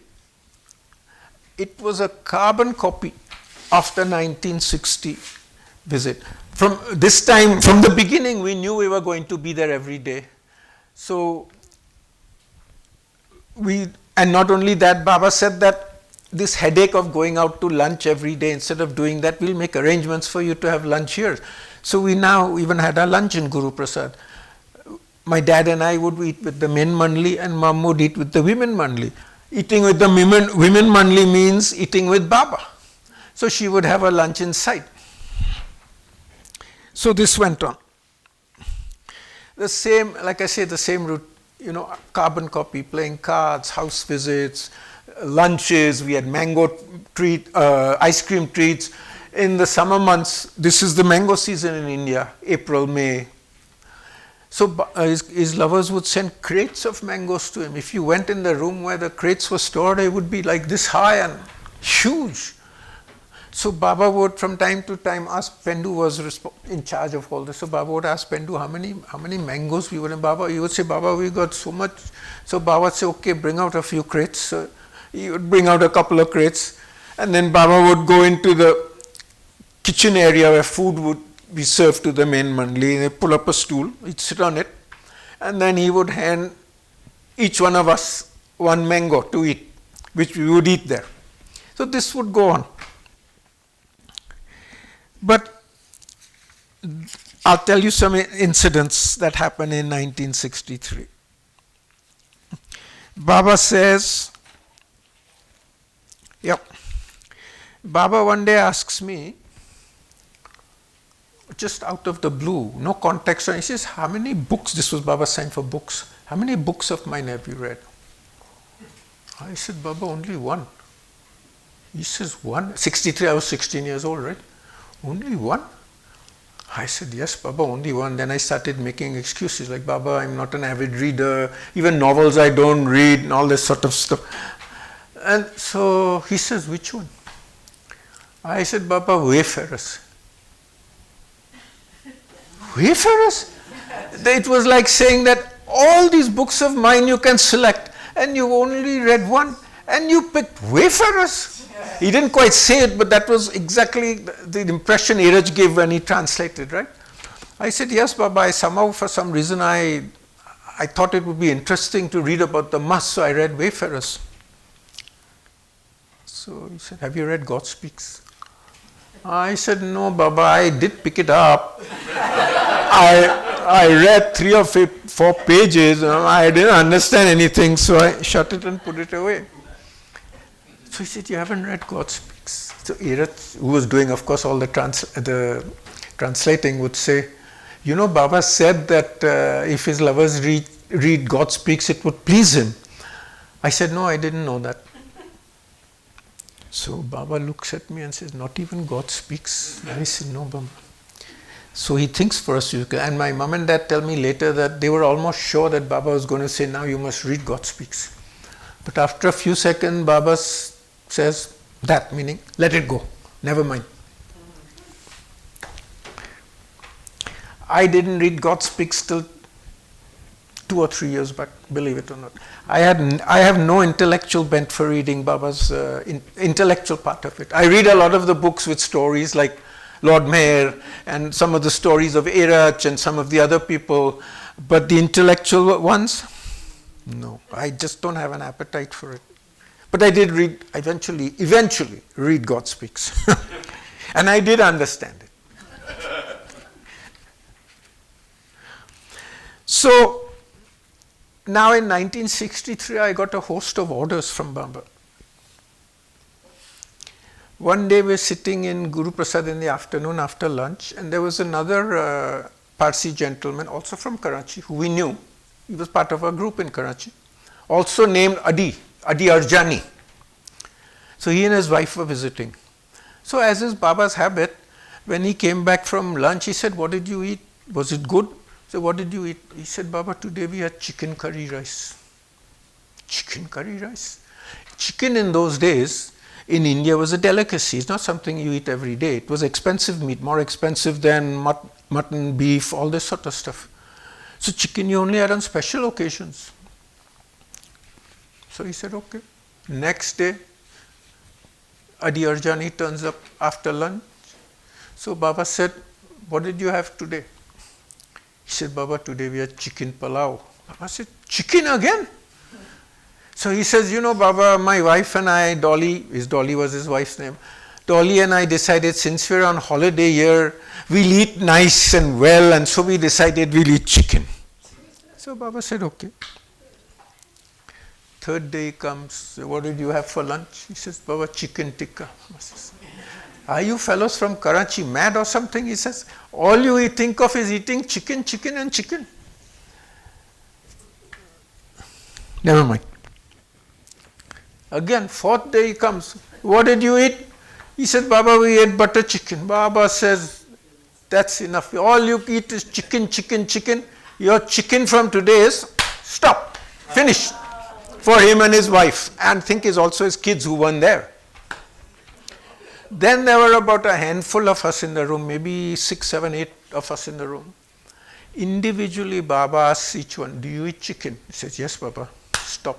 It was a carbon copy of the 1960 visit. From this time, from the beginning, we knew we were going to be there every day. So and not only that, Baba said that this headache of going out to lunch every day, instead of doing that, we'll make arrangements for you to have lunch here. So we now even had our lunch in Guruprasad. My dad and I would eat with the men mandli, and mom would eat with the women mandli. Eating with the women mandli means eating with Baba. So she would have a lunch inside. So this went on. The same, like I say, the same route, carbon copy, playing cards, house visits, lunches. We had mango ice cream treats. In the summer months, this is the mango season in India, April, May. So his lovers would send crates of mangoes to him. If you went in the room where the crates were stored, it would be like this high and huge. So Baba would from time to time ask, Pendu was in charge of all this. So Baba would ask Pendu how many mangoes we would have. Baba, he would say, Baba, we got so much. So Baba would say, okay, bring out a few crates. So he would bring out a couple of crates. And then Baba would go into the kitchen area where food would be served to the main mandli. They pull up a stool, he'd sit on it, and then he would hand each one of us one mango to eat, which we would eat there. So this would go on. But I'll tell you some incidents that happened in 1963. Baba says, Baba one day asks me, just out of the blue, no context, he says, how many books, this was Baba's sign for books, how many books of mine have you read? I said, Baba, only one. He says, one? 63, I was 16 years old, right? Only one? I said, yes, Baba, only one. Then I started making excuses like, Baba, I'm not an avid reader, even novels I don't read, and all this sort of stuff. And so he says, which one? I said, Baba, Wayfarers. Wayfarers? It was like saying that all these books of mine you can select, and you only read one, and you picked Wayfarers. He didn't quite say it, but that was exactly the impression Iraj gave when he translated, right? I said, yes, Baba, somehow for some reason I thought it would be interesting to read about the must, so I read Wayfarers. So he said, have you read God Speaks? I said, no, Baba, I did pick it up. I read 3 or 4 pages, I didn't understand anything, so I shut it and put it away. So he said, you haven't read God Speaks? So Iraj, who was doing, of course, all the translating, would say, Baba said that if his lovers read God Speaks, it would please him. I said, no, I didn't know that. So Baba looks at me and says, not even God Speaks? I said, no, Baba. So he thinks for us, and my mom and dad tell me later that they were almost sure that Baba was going to say, now you must read God Speaks. But after a few seconds, Baba says, that meaning, let it go, never mind. I didn't read God Speaks till 2 or 3 years back, believe it or not. I have no intellectual bent for reading Baba's intellectual part of it. I read a lot of the books with stories like Lord Mayor and some of the stories of Iraj and some of the other people, but the intellectual ones, no, I just don't have an appetite for it. But I did read, eventually read God Speaks. And I did understand it. So, now in 1963, I got a host of orders from Baba. One day we're sitting in Guruprasad in the afternoon after lunch, and there was another Parsi gentleman, also from Karachi, who we knew. He was part of our group in Karachi, also named Adi Adi Arjani. So he and his wife were visiting. So as is Baba's habit, when he came back from lunch, he said, "What did you eat? Was it good?" So what did you eat? He said, "Baba, today we had chicken curry rice." Chicken curry rice? Chicken in those days in India was a delicacy. It's not something you eat every day. It was expensive meat, more expensive than mutton, beef, all this sort of stuff. So chicken you only had on special occasions. So he said, okay. Next day, Adi Arjani turns up after lunch. So Baba said, "What did you have today?" He said, "Baba, today we had chicken palau." Baba said, "Chicken again?" So he says, "You know, Baba, my wife and I, Dolly was his wife's name, Dolly and I decided since we're on holiday here, we'll eat nice and well, and so we decided we'll eat chicken." So Baba said, "Okay." Third day comes, "What did you have for lunch?" He says, "Baba, chicken tikka." Says, "Are you fellows from Karachi mad or something?" He says, "All you think of is eating chicken, chicken and chicken." Never mind. Again, fourth day he comes, "What did you eat?" He said, "Baba, we ate butter chicken." Baba says, "That's enough. All you eat is chicken, chicken, chicken. Your chicken from today is stop, finished." For him and his wife, and think is also his kids who weren't there. Then there were about a handful of us in the room, maybe 6, 7, 8 of us in the room. Individually, Baba asks each one, "Do you eat chicken?" He says, "Yes, Baba." "Stop."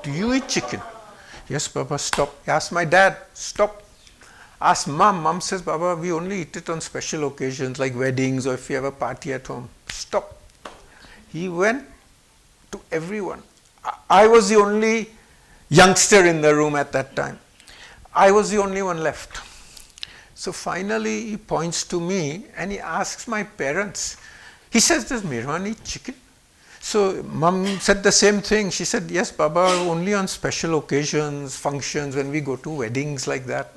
"Do you eat chicken?" "Yes, Baba." "Stop." He asked my dad. "Stop." Asked Mom. Mom says, "Baba, we only eat it on special occasions like weddings or if we have a party at home." "Stop." He went to everyone. I was the only youngster in the room at that time. I was the only one left. So finally he points to me and he asks my parents. He says, "Does Merwan eat chicken?" So Mom said the same thing. She said, "Yes, Baba, only on special occasions, functions, when we go to weddings like that."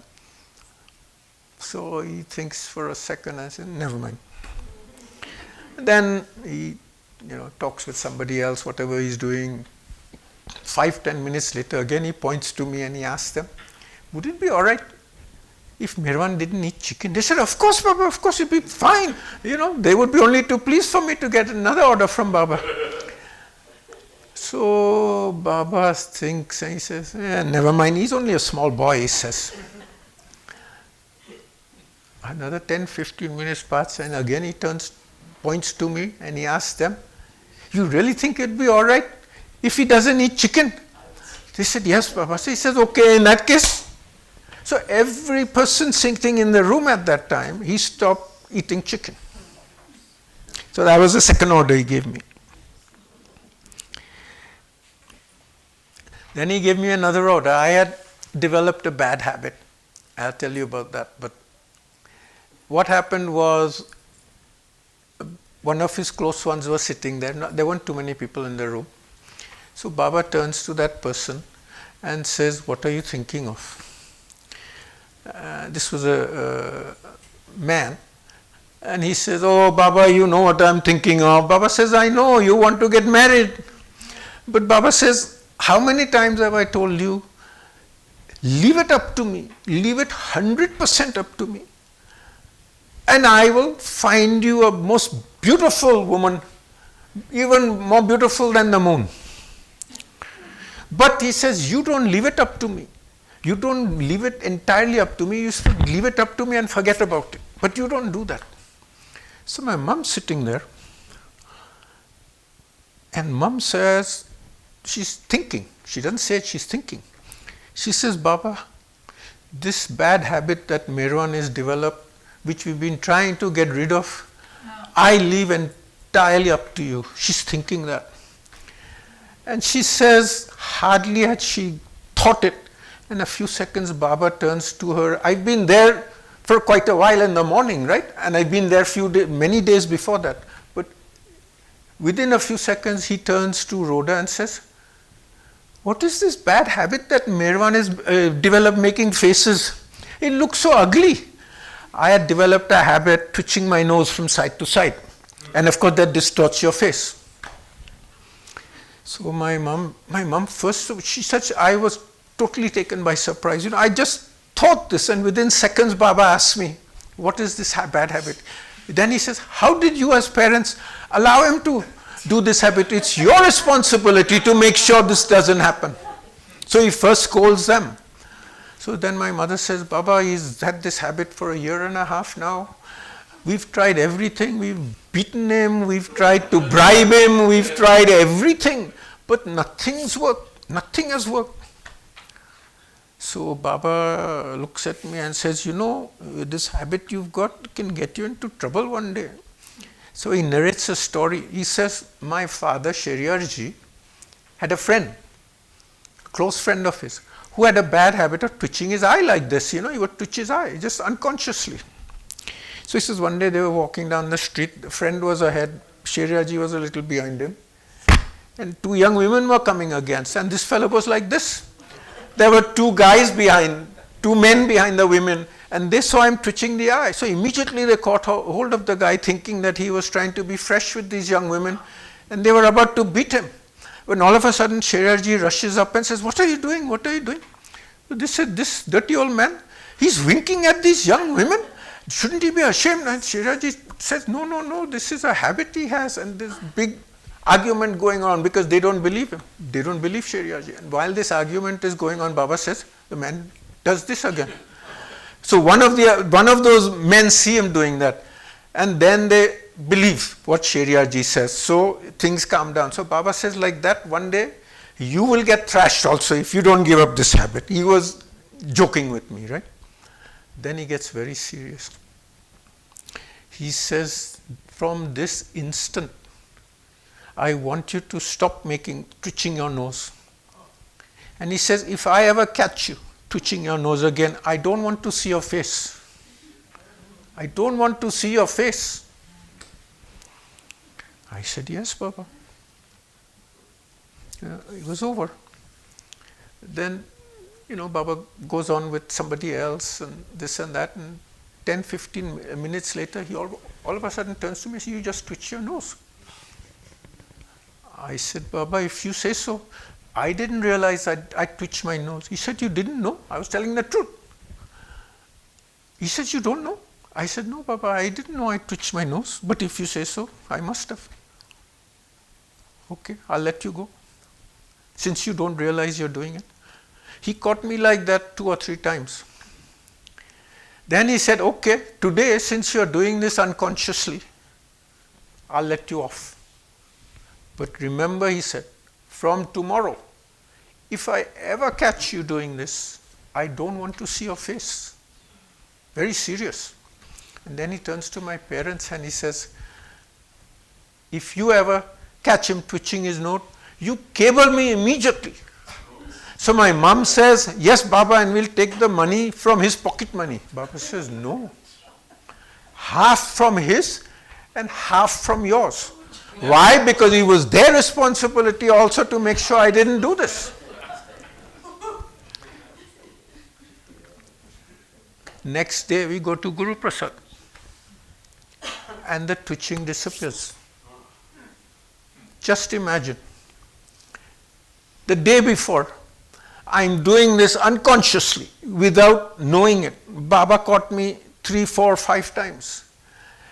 So he thinks for a second. I said, "Never mind." Then he talks with somebody else, whatever he's doing. 5, 10 minutes later, again he points to me and he asks them, "Would it be all right if Merwan didn't eat chicken?" They said, "Of course, Baba, of course, it'd be fine. They would be only too pleased for me to get another order from Baba." So Baba thinks and he says, "Never mind, he's only a small boy," he says. Another 10, 15 minutes pass and again he points to me and he asks them, "You really think it'd be all right if he doesn't eat chicken?" They said, "Yes, Baba." So he says, "Okay, in that case." So every person sitting in the room at that time, he stopped eating chicken. So that was the second order he gave me. Then he gave me another order. I had developed a bad habit. I'll tell you about that. But what happened was, one of his close ones was sitting there. There weren't too many people in the room. So Baba turns to that person and says, "What are you thinking of?" This was a man. And he says, "Oh, Baba, you know what I'm thinking of." Baba says, "I know, you want to get married." But Baba says, "How many times have I told you, leave it up to me, leave it 100% up to me, and I will find you a most beautiful woman, even more beautiful than the moon. But," he says, "you don't leave it up to me. You don't leave it entirely up to me. You should leave it up to me and forget about it. But you don't do that." So my mom's sitting there, and Mom says, she's thinking. She doesn't say it, she's thinking. She says, "Baba, this bad habit that Merwan has developed, which we've been trying to get rid of, I leave entirely up to you." She's thinking that. And she says, hardly had she thought it, in a few seconds Baba turns to her. I've been there for quite a while in the morning, right? And I've been there many days before that. But within a few seconds he turns to Rhoda and says, "What is this bad habit that Merwan has developed, making faces? It looks so ugly." "I had developed a habit twitching my nose from side to side. And of course that distorts your face." So my mom first, she said, I was totally taken by surprise. I just thought this, and within seconds, Baba asked me, what is this bad habit? Then he says, how did you as parents allow him to do this habit? It's your responsibility to make sure this doesn't happen. So he first scolds them. So then my mother says, Baba, he's had this habit for 1.5 years now. We've tried everything. We've beaten him. We've tried to bribe him. We've tried everything. But nothing's worked. Nothing has worked. So Baba looks at me and says, this habit you've got can get you into trouble one day. So he narrates a story. He says, my father, Sheriyarji, had a friend, a close friend of his, who had a bad habit of twitching his eye like this. He would twitch his eye, just unconsciously. So he says, one day they were walking down the street. The friend was ahead. Sheriyarji was a little behind him. And 2 young women were coming against. And this fellow was like this. There were 2 guys behind, 2 men behind the women. And they saw him twitching the eye. So immediately they caught hold of the guy, thinking that he was trying to be fresh with these young women. And they were about to beat him. When all of a sudden Sheriyarji rushes up and says, what are you doing? What are you doing? This dirty old man, he's winking at these young women. Shouldn't he be ashamed? And Sheriyarji says, no, this is a habit he has. And this big argument going on because they don't believe him. They don't believe Sheriyarji. And while this argument is going on, Baba says, the man does this again. So one of those men see him doing that. And then they believe what Sheriyarji says. So things calm down. So Baba says, like that, one day you will get thrashed also if you don't give up this habit. He was joking with me, right? Then he gets very serious. He says, from this instant, I want you to stop twitching your nose. And he says, if I ever catch you twitching your nose again, I don't want to see your face. I don't want to see your face. I said, yes, Baba. It was over. Then, Baba goes on with somebody else and this and that, and 10-15 minutes later, he all of a sudden turns to me and says, you just twitch your nose. I said, Baba, if you say so, I didn't realize I twitched my nose. He said, you didn't know? I was telling the truth. He said, you don't know? I said, no, Baba, I didn't know I twitched my nose, but if you say so, I must have. Okay, I'll let you go, since you don't realize you're doing it. He caught me like that 2 or 3 times. Then he said, okay, today, since you're doing this unconsciously, I'll let you off. But remember, he said, from tomorrow, if I ever catch you doing this, I don't want to see your face. Very serious. And then he turns to my parents and he says, if you ever catch him twitching his nose, you cable me immediately. So my mom says, yes, Baba, and we'll take the money from his pocket money. Baba says, no. Half from his and half from yours. Why? Because it was their responsibility also to make sure I didn't do this. Next day we go to Guruprasad and the twitching disappears. Just imagine, the day before, I'm doing this unconsciously without knowing it. Baba caught me 3, 4, 5 times.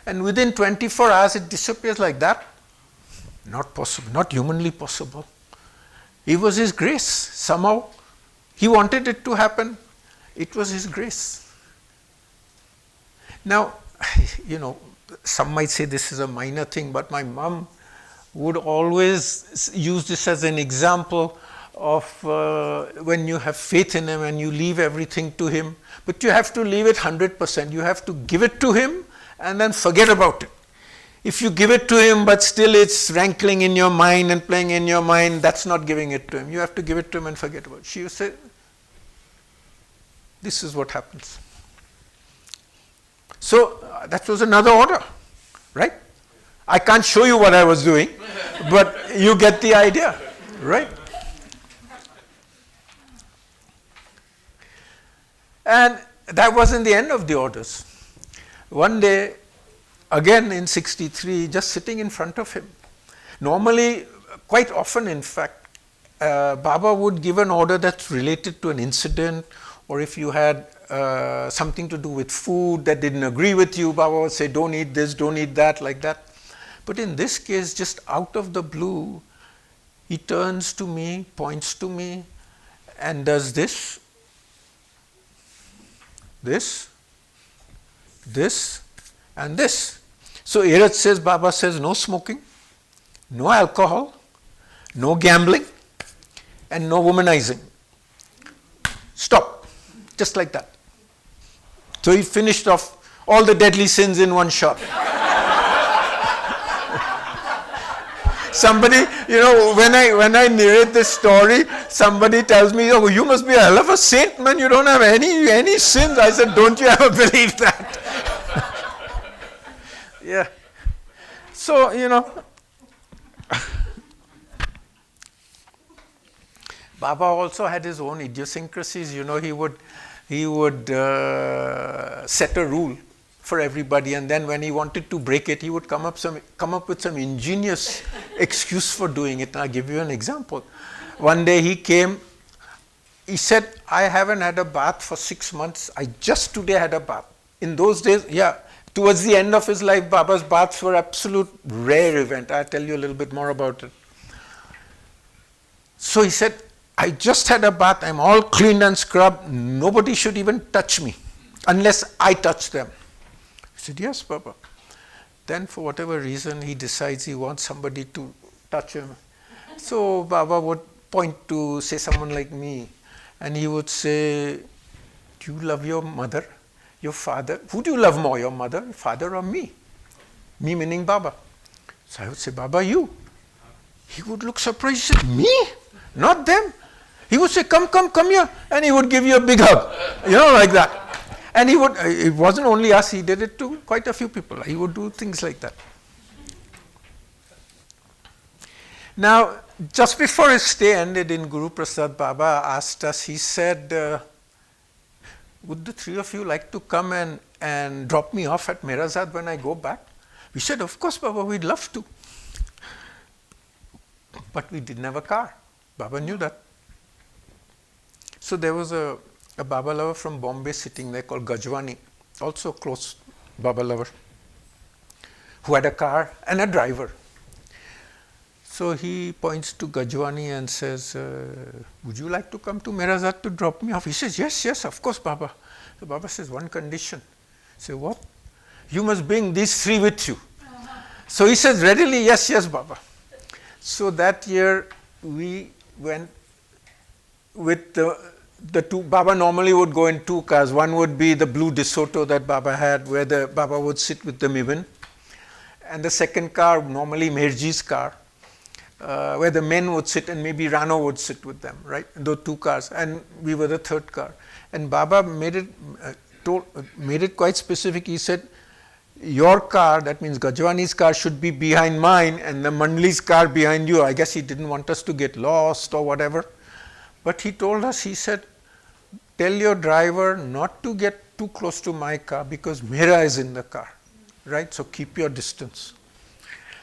And within 24 hours it disappears like that. Not possible, not humanly possible. It was His grace. Somehow He wanted it to happen. It was His grace. Now, some might say this is a minor thing, but my mom would always use this as an example of when you have faith in Him and you leave everything to Him. But you have to leave it 100%. You have to give it to Him and then forget about it. If you give it to Him, but still it's rankling in your mind and playing in your mind, that's not giving it to Him. You have to give it to Him and forget about it. She would say, this is what happens. So that was another order, right? I can't show you what I was doing, but you get the idea, right? And that wasn't the end of the orders. One day, again in 63, just sitting in front of him. Normally, quite often in fact, Baba would give an order that's related to an incident, or if you had something to do with food that didn't agree with you, Baba would say, don't eat this, don't eat that, like that. But in this case, just out of the blue, he turns to me, points to me, and does this, this, and this. So Eraj says, Baba says, no smoking, no alcohol, no gambling, and no womanizing. Stop. Just like that. So he finished off all the deadly sins in one shot. Somebody, when I narrate this story, somebody tells me, oh, you must be a hell of a saint, man. You don't have any sins. I said, don't you ever believe that? Yeah. So, Baba also had his own idiosyncrasies. He would set a rule for everybody, and then when he wanted to break it, he would come up with some ingenious excuse for doing it. And I'll give you an example. One day he came, he said, I haven't had a bath for 6 months. I just today had a bath. In those days, towards the end of his life, Baba's baths were absolute rare event. I'll tell you a little bit more about it. So he said, I just had a bath. I'm all cleaned and scrubbed. Nobody should even touch me unless I touch them. I said, yes, Baba. Then for whatever reason, he decides he wants somebody to touch him. So Baba would point to, say, someone like me, and he would say, do you love your mother, your father? Who do you love more, your mother, your father, or me? Me meaning Baba. So I would say, Baba, you. He would look surprised. He said, me? Not them. He would say, come here. And he would give you a big hug, like that. And it wasn't only us, he did it to quite a few people. He would do things like that. Now, just before his stay ended in Guruprasad, Baba asked us, he said, would the three of you like to come and drop me off at Mirazad when I go back? We said, of course, Baba, we'd love to. But we didn't have a car. Baba knew that. So there was a Baba lover from Bombay sitting there called Gajwani, also a close Baba lover, who had a car and a driver. So he points to Gajwani and says, would you like to come to Mirazad to drop me off? He says, yes, of course, Baba. So Baba says, one condition. I say, what? You must bring these three with you. So he says, readily, yes, Baba. So that year we went with the two. Baba normally would go in two cars. One would be the blue DeSoto that Baba had, where the Baba would sit with the Mivan. And the second car, normally Meherji's car, where the men would sit and maybe Rano would sit with them, right? Those two cars. And we were the third car. And Baba made it quite specific. He said, your car, that means Gajwani's car, should be behind mine and the Mandli's car behind you. I guess he didn't want us to get lost or whatever. But he told us, he said, tell your driver not to get too close to my car because Mera is in the car, right? So keep your distance.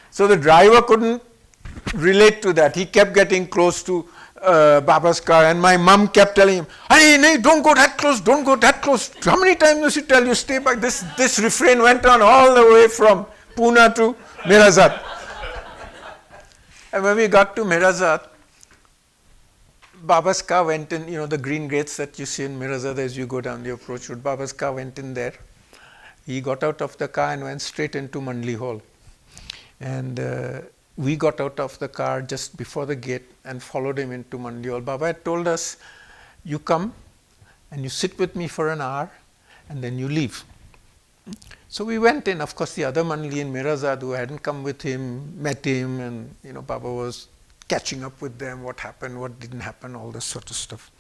So the driver couldn't relate to that. He kept getting close to Baba's car, and my mum kept telling him, hey, don't go that close, don't go that close. How many times does she tell you, stay back? This refrain went on all the way from Pune to Mirazad. And when we got to Mirazad, Baba's car went in, the green gates that you see in Mirazad as you go down the approach road. Baba's car went in there. He got out of the car and went straight into Mandli Hall. And we got out of the car just before the gate and followed him into Mandli Hall. Baba had told us, you come and you sit with me for an hour and then you leave. So we went in. Of course, the other Mandli in Mirazad who hadn't come with him, met him, and Baba was catching up with them, what happened, what didn't happen, all this sort of stuff.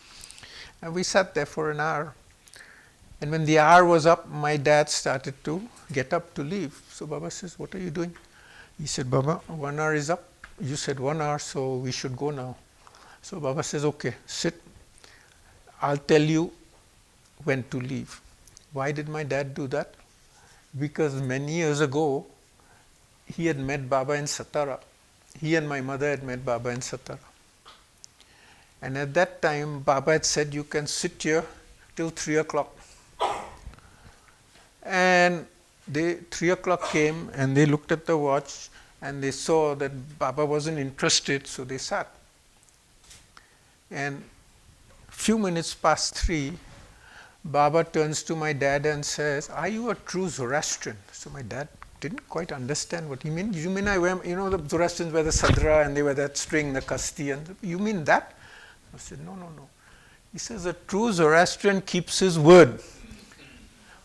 And we sat there for an hour. And when the hour was up, my dad started to get up to leave. So Baba says, what are you doing? He said, Baba, 1 hour is up. You said 1 hour, so we should go now. So Baba says, okay, sit. I'll tell you when to leave. Why did my dad do that? Because many years ago, he had met Baba in Satara. he and my mother had met Baba in Satara. And at that time, Baba had said, you can sit here till 3 o'clock. And 3 o'clock came and they looked at the watch and they saw that Baba wasn't interested, so they sat. And few minutes past 3, Baba turns to my dad and says, are you a true Zoroastrian? So my dad didn't quite understand what he meant. You mean I wear, the Zoroastrians wear the sadra and they wear that string, the kasti, and you mean that? I said, no. He says, a true Zoroastrian keeps his word.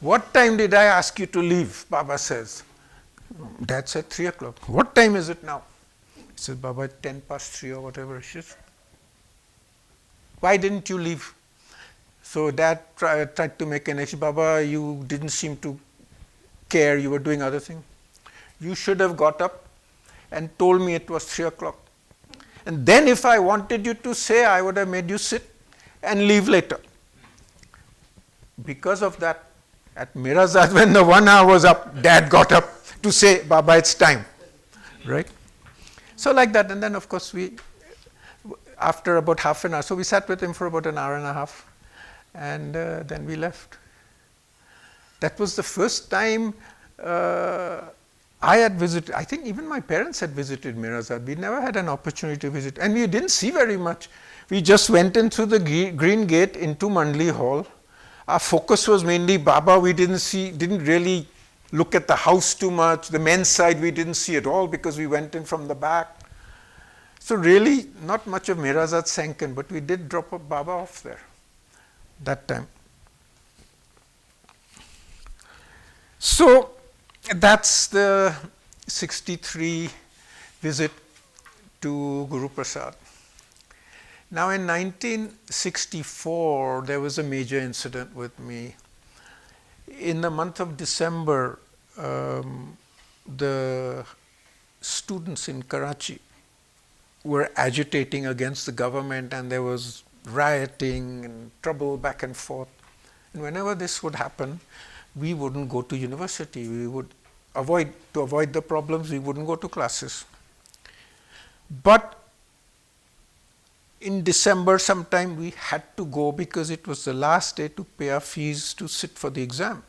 What time did I ask you to leave? Baba says. Dad said 3 o'clock. What time is it now? He says, Baba, 10 past 3 or whatever it is. Why didn't you leave? So Dad tried to make an issue. Baba, you didn't seem to care. You were doing other things. You should have got up and told me it was 3 o'clock. And then if I wanted you to say, I would have made you sit and leave later. Because of that, at Mirazad, when the 1 hour was up, Dad got up to say, Baba, it's time. Right? So like that. And then, of course, after about half an hour, so we sat with him for about an hour and a half. And then we left. That was the first time I had visited. I think even my parents had visited Mirazad. We never had an opportunity to visit. And we didn't see very much. We just went in through the green gate into Mandli Hall. Our focus was mainly Baba. We didn't really look at the house too much. The men's side we didn't see at all because we went in from the back. So really not much of Mirazad sank in, but we did drop a Baba off there that time. So that's the 63 visit to Guruprasad. Now in 1964, there was a major incident with me. In the month of December, the students in Karachi were agitating against the government and there was rioting and trouble back and forth. And whenever this would happen, we wouldn't go to university. We would avoid the problems, we wouldn't go to classes. But in December sometime we had to go because it was the last day to pay our fees to sit for the exam.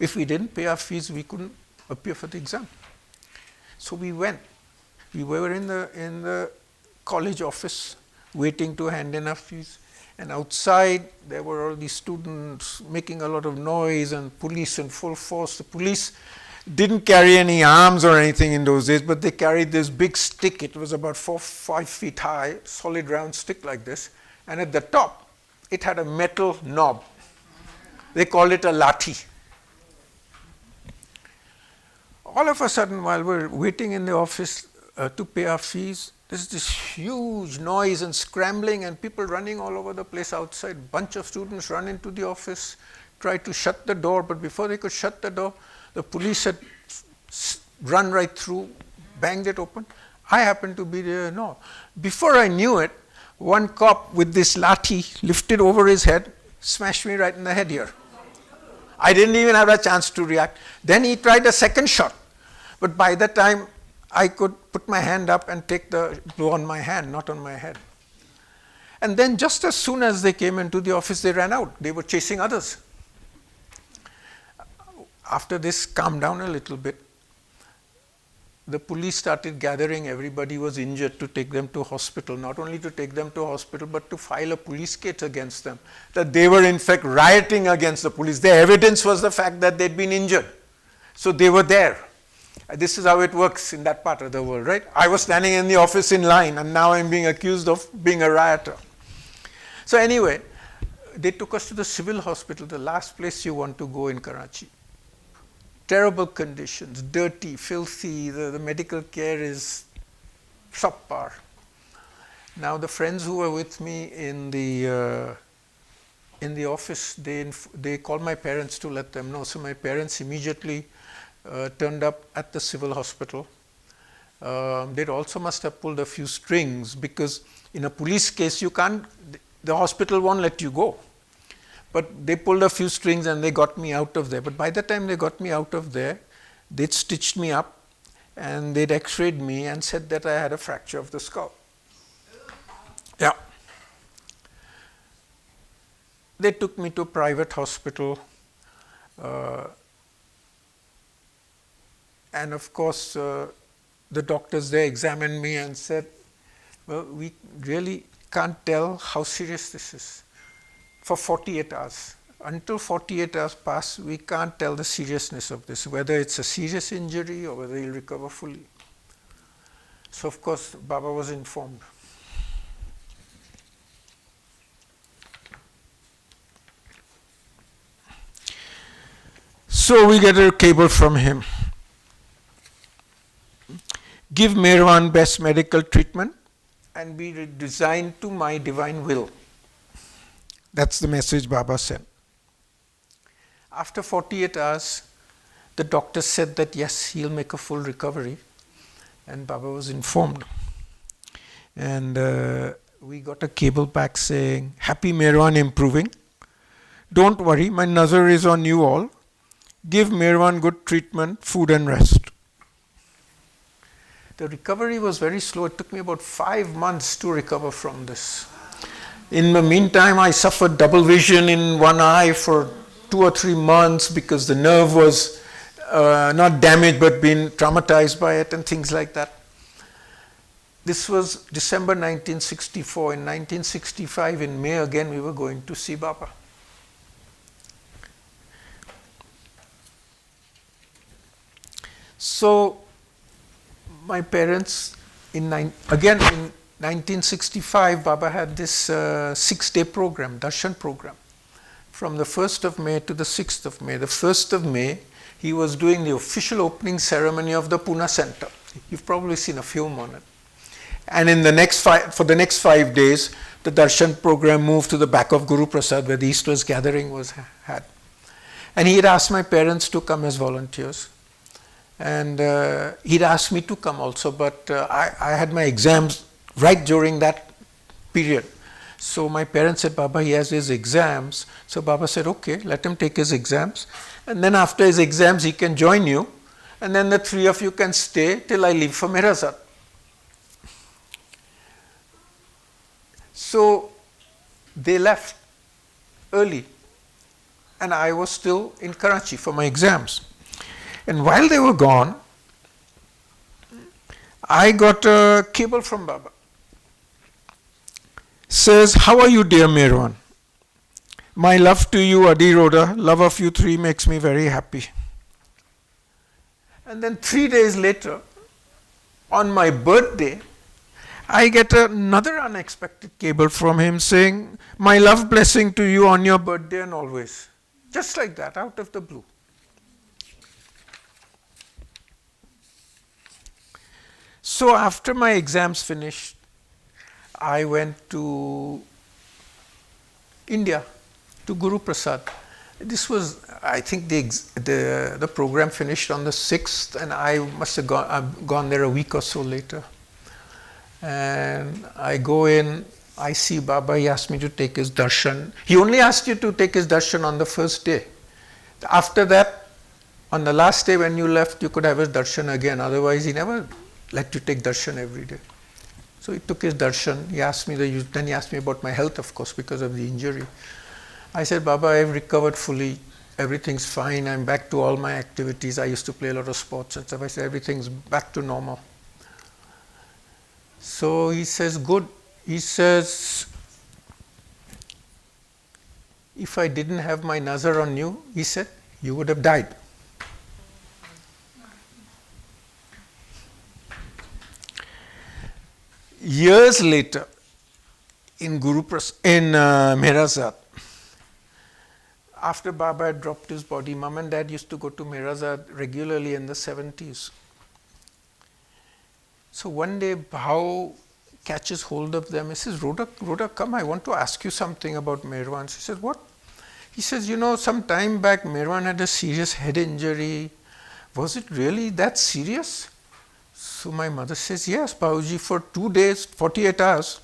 If we didn't pay our fees, we couldn't appear for the exam. So we went. We were in the college office waiting to hand in our fees. And outside there were all these students making a lot of noise and police in full force. The police didn't carry any arms or anything in those days, but they carried this big stick. It was about 4-5 feet high, solid round stick like this. And at the top, it had a metal knob. They called it a lathi. All of a sudden, while we're waiting in the office to pay our fees, there's this huge noise and scrambling and people running all over the place outside. Bunch of students run into the office, try to shut the door, but before they could shut the door, the police had run right through, banged it open. I happened to be there. No. Before I knew it, one cop with this lathi lifted over his head, smashed me right in the head here. I didn't even have a chance to react. Then he tried a second shot. But by the time I could put my hand up and take the blow on my hand, not on my head. And then just as soon as they came into the office, they ran out. They were chasing others. After this calmed down a little bit, the police started gathering. Everybody was injured to take them to hospital. Not only to take them to hospital, but to file a police case against them. That they were in fact rioting against the police. The evidence was the fact that they'd been injured. So they were there. This is how it works in that part of the world, right? I was standing in the office in line and now I'm being accused of being a rioter. So anyway, they took us to the civil hospital, the last place you want to go in Karachi. Terrible conditions, dirty, filthy, the medical care is subpar. Now the friends who were with me in the office, they called my parents to let them know. So my parents immediately turned up at the civil hospital. They also must have pulled a few strings because in a police case, the hospital won't let you go. But they pulled a few strings and they got me out of there. But by the time they got me out of there, they'd stitched me up and they'd x-rayed me and said that I had a fracture of the skull. Yeah. They took me to a private hospital, and of course the doctors there examined me and said, well, we really can't tell how serious this is for 48 hours. Until 48 hours pass, we can't tell the seriousness of this, whether it's a serious injury or whether he'll recover fully. So of course Baba was informed. So we get a cable from him. Give Merwan best medical treatment and be designed to my divine will. That's the message Baba sent. After 48 hours, the doctor said that yes, he'll make a full recovery, and Baba was informed. And we got a cable back saying, happy Merwan improving. Don't worry, my nazar is on you all. Give Merwan good treatment, food and rest. The recovery was very slow. It took me about 5 months to recover from this. In the meantime, I suffered double vision in one eye for 2 or 3 months because the nerve was not damaged but been traumatized by it and things like that. This was December 1964. In 1965, in May again, we were going to see Baba. So my parents, again in 1965, Baba had this 6-day program, Darshan program, from the 1st of May to the 6th of May. The 1st of May, he was doing the official opening ceremony of the Pune center. You've probably seen a film on it. And in the for the next 5 days, the Darshan program moved to the back of Guruprasad, where the East-West gathering was had. And he had asked my parents to come as volunteers. And he'd asked me to come also, but I had my exams right during that period. So my parents said, Baba, he has his exams. So Baba said, okay, let him take his exams. And then after his exams, he can join you. And then the 3 of you can stay till I leave for Mirazat. So they left early. And I was still in Karachi for my exams. And while they were gone, I got a cable from Baba. Says, how are you, dear Merwan? My love to you, Adi Rhoda. Love of you 3 makes me very happy. And then 3 days later, on my birthday, I get another unexpected cable from him saying, my love blessing to you on your birthday and always. Just like that, out of the blue. So after my exams finished, I went to India, to Guruprasad. This was, I think the program finished on the 6th, and I must have gone there a week or so later. And I go in, I see Baba, he asked me to take his darshan. He only asked you to take his darshan on the first day. After that, on the last day when you left, you could have his darshan again. Otherwise, he never let you take darshan every day. So he took his darshan. He asked me then he asked me about my health, of course, because of the injury. I said, Baba, I've recovered fully. Everything's fine. I'm back to all my activities. I used to play a lot of sports and stuff. I said, everything's back to normal. So he says, good. He says, if I didn't have my nazar on you, he said, you would have died. Years later, in Mirazat, after Baba had dropped his body, Mom and Dad used to go to Mirazat regularly in the 70s. So one day, Bhau catches hold of them. He says, Rhoda, come, I want to ask you something about Merwan. She says, what? He says, some time back, Merwan had a serious head injury. Was it really that serious? So my mother says, yes, Bauji, for 2 days, 48 hours,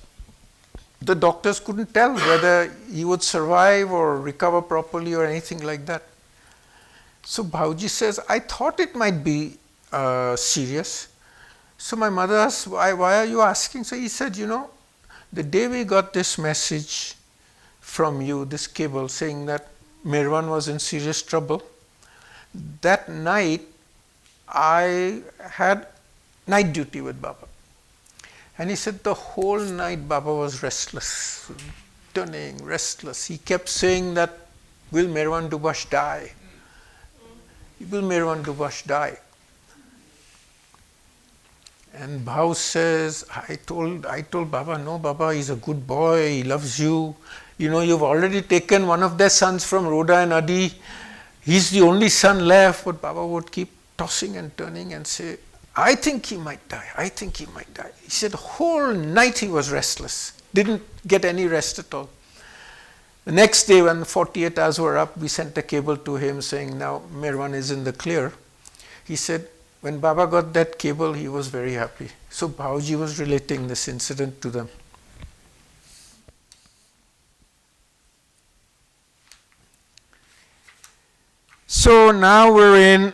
the doctors couldn't tell whether he would survive or recover properly or anything like that. So Bauji says, I thought it might be serious. So my mother asked, why are you asking? So he said, the day we got this message from you, this cable saying that Merwan was in serious trouble, that night I had night duty with Baba. And he said the whole night Baba was restless, turning restless. He kept saying that, will Merwan Dubash die? Will Merwan Dubash die? And Bhau says, I told Baba, no Baba, he's a good boy, he loves you. You've already taken one of their sons from Rhoda and Adi. He's the only son left. But Baba would keep tossing and turning and say, I think he might die, I think he might die. He said the whole night he was restless, didn't get any rest at all. The next day when the 48 hours were up, we sent a cable to him saying, now Merwan is in the clear. He said, when Baba got that cable, he was very happy. So Bhauji was relating this incident to them. So now we're in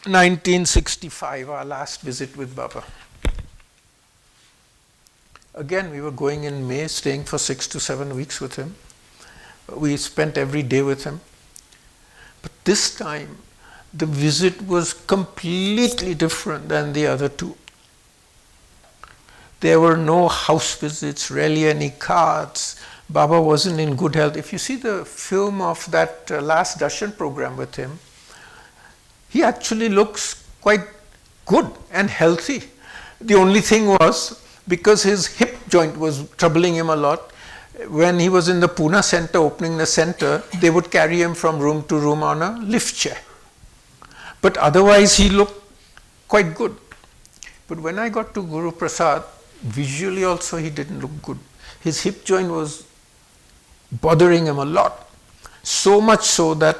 1965, our last visit with Baba. Again, we were going in May, staying for 6 to 7 weeks with him. We spent every day with him. But this time, the visit was completely different than the other two. There were no house visits, rarely any cards. Baba wasn't in good health. If you see the film of that last darshan program with him, he actually looks quite good and healthy. The only thing was, because his hip joint was troubling him a lot, when he was in the Pune center, opening the center, they would carry him from room to room on a lift chair. But otherwise, he looked quite good. But when I got to Guruprasad, visually also he didn't look good. His hip joint was bothering him a lot. So much so that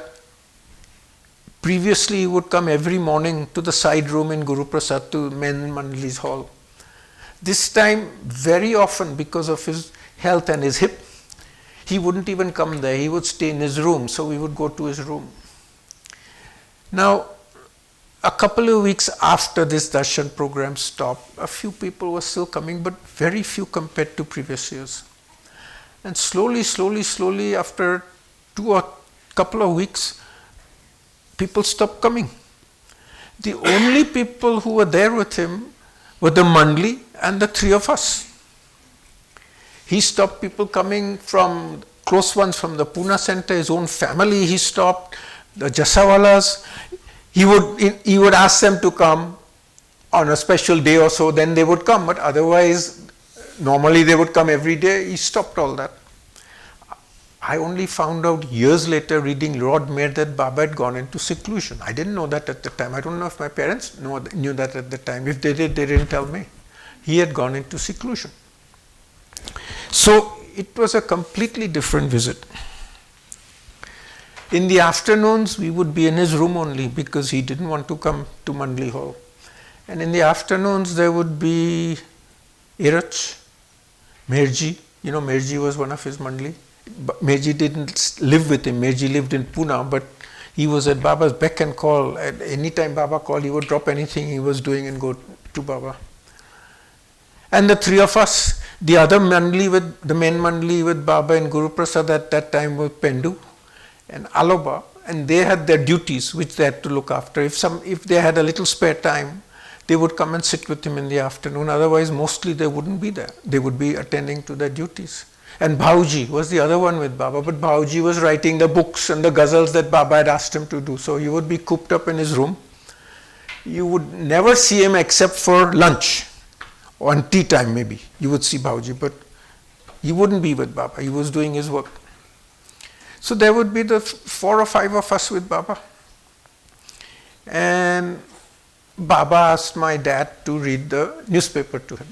previously he would come every morning to the side room in Guruprasad to Men Mandali's hall. This time, very often, because of his health and his hip, he wouldn't even come there. He would stay in his room, so we would go to his room. Now, a couple of weeks after this darshan program stopped, a few people were still coming, but very few compared to previous years. And slowly, after a couple of weeks, people stopped coming. The only people who were there with him were the Mandli and the three of us. He stopped people coming from close ones from the Pune center, his own family he stopped, the Jasawalas. He would ask them to come on a special day or so, then they would come, but otherwise, normally they would come every day. He stopped all that. I only found out years later reading Lord Mayor that Baba had gone into seclusion. I didn't know that at the time. I don't know if my parents knew that at the time. If they did, they didn't tell me. He had gone into seclusion. So it was a completely different visit. In the afternoons, we would be in his room only because he didn't want to come to Mandali Hall. And in the afternoons, there would be Irach, Merji. Merji was one of his Mandali. Merji didn't live with him. Merji lived in Pune, but he was at Baba's beck and call. At any time Baba called, he would drop anything he was doing and go to Baba. And the three of us, the other Mandali the main Mandali with Baba and Guruprasad at that time were Pendu and Aloba, and they had their duties which they had to look after. If they had a little spare time, they would come and sit with him in the afternoon. Otherwise, mostly they wouldn't be there. They would be attending to their duties. And Bhauji was the other one with Baba, but Bhauji was writing the books and the ghazals that Baba had asked him to do. So he would be cooped up in his room. You would never see him except for lunch or on tea time maybe. You would see Bhauji, but he wouldn't be with Baba. He was doing his work. So there would be the 4 or 5 of us with Baba. And Baba asked my dad to read the newspaper to him.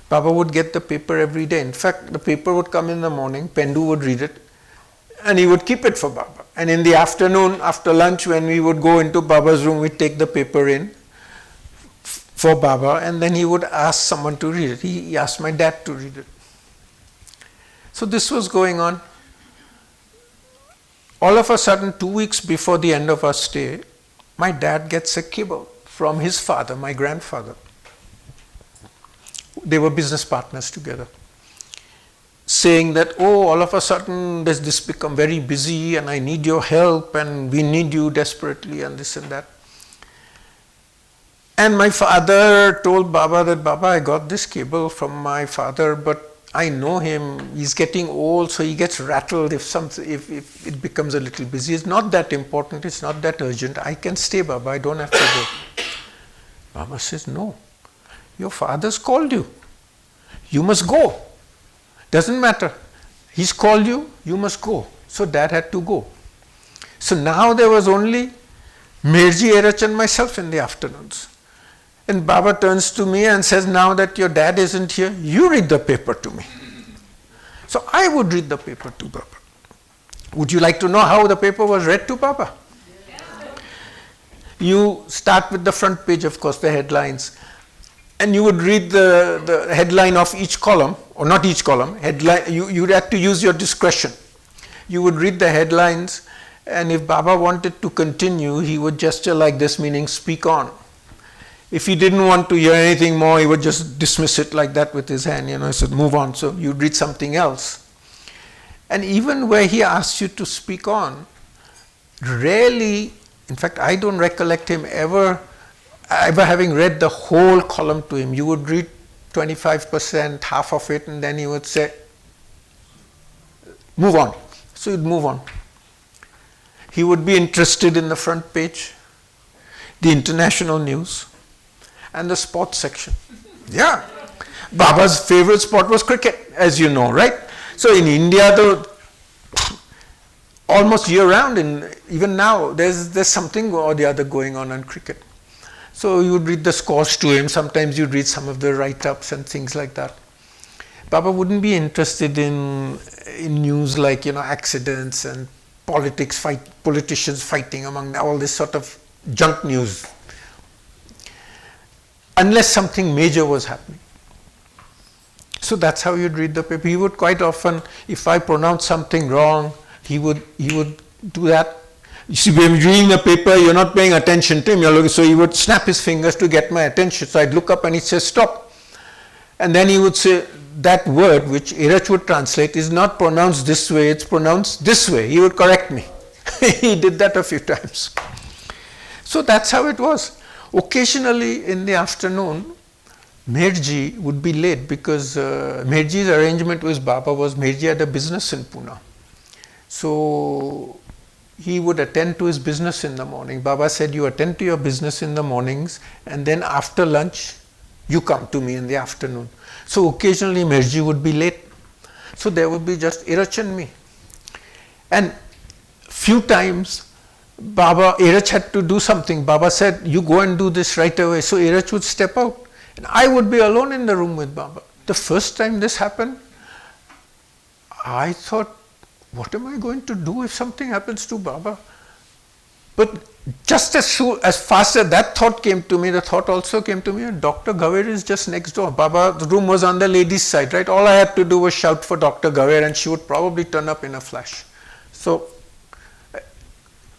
Baba would get the paper every day. In fact, the paper would come in the morning, Pendu would read it, and he would keep it for Baba. And in the afternoon, after lunch, when we would go into Baba's room, we'd take the paper in for Baba, and then he would ask someone to read it. He asked my dad to read it. So this was going on All of a sudden, 2 weeks before the end of our stay, my dad gets a cable from his father, my grandfather. They were business partners together, saying that, oh, all of a sudden does this become very busy and I need your help and we need you desperately and this and that. And my father told Baba that, Baba, I got this cable from my father, but I know him, he's getting old, so he gets rattled if it becomes a little busy. It's not that important, it's not that urgent. I can stay, Baba, I don't have to go. Baba says, no, your father's called you. You must go. Doesn't matter. He's called you, you must go. So dad had to go. So now there was only Merji, Erach and myself in the afternoons. And Baba turns to me and says, now that your dad isn't here, you read the paper to me. So I would read the paper to Baba. Would you like to know how the paper was read to Baba? Yeah. You start with the front page, of course, the headlines. And you would read the headline of each column, or not each column, headline. You'd have to use your discretion. You would read the headlines, and if Baba wanted to continue, he would gesture like this, meaning speak on. If he didn't want to hear anything more, he would just dismiss it like that with his hand, he said, move on. So you'd read something else. And even where he asked you to speak on, rarely, in fact, I don't recollect him ever having read the whole column to him. You would read 25%, half of it, and then he would say, move on. So you'd move on. He would be interested in the front page, the international news, and the sports section. Yeah. Baba's favorite sport was cricket, as you know, right? So in India, though, almost year round, even now, there's something or the other going on cricket. So you would read the scores to him. Sometimes you'd read some of the write-ups and things like that. Baba wouldn't be interested in news like, accidents and politicians fighting among all this sort of junk news. Unless something major was happening. So that's how you'd read the paper. He would quite often, if I pronounce something wrong, he would do that. You see, when you're reading the paper, you're not paying attention to him. You're looking, so he would snap his fingers to get my attention. So I'd look up and he'd say, stop. And then he would say, that word, which Erach would translate, is not pronounced this way, it's pronounced this way. He would correct me. He did that a few times. So that's how it was. Occasionally in the afternoon, Merji would be late because Merji's arrangement with Baba was Merji had a business in Pune. So he would attend to his business in the morning. Baba said, you attend to your business in the mornings and then after lunch, you come to me in the afternoon. So occasionally Merji would be late. So there would be just Erach and me. And few times, Erach had to do something. Baba said, you go and do this right away. So Erach would step out. And I would be alone in the room with Baba. The first time this happened, I thought, what am I going to do if something happens to Baba? But just as fast as that thought came to me, the thought also came to me, Dr. Gaver is just next door. Baba's room was on the ladies' side, right? All I had to do was shout for Dr. Gaver and she would probably turn up in a flash. So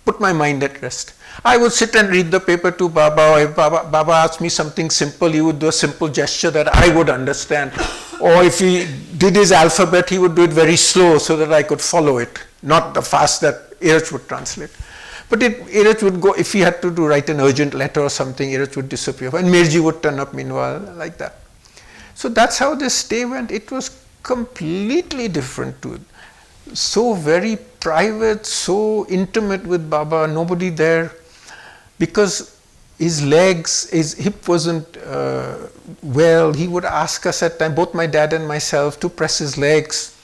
put my mind at rest. I would sit and read the paper to Baba, or if Baba asked me something simple, he would do a simple gesture that I would understand. Or if he did his alphabet, he would do it very slow so that I could follow it, not the fast that Erach would translate. But Erach would go, if he had to write an urgent letter or something, Erach would disappear. And Merji would turn up meanwhile, like that. So that's how this day went. It was completely different to it. So very private, so intimate with Baba, nobody there, because his hip wasn't well. He would ask us at times, both my dad and myself, to press his legs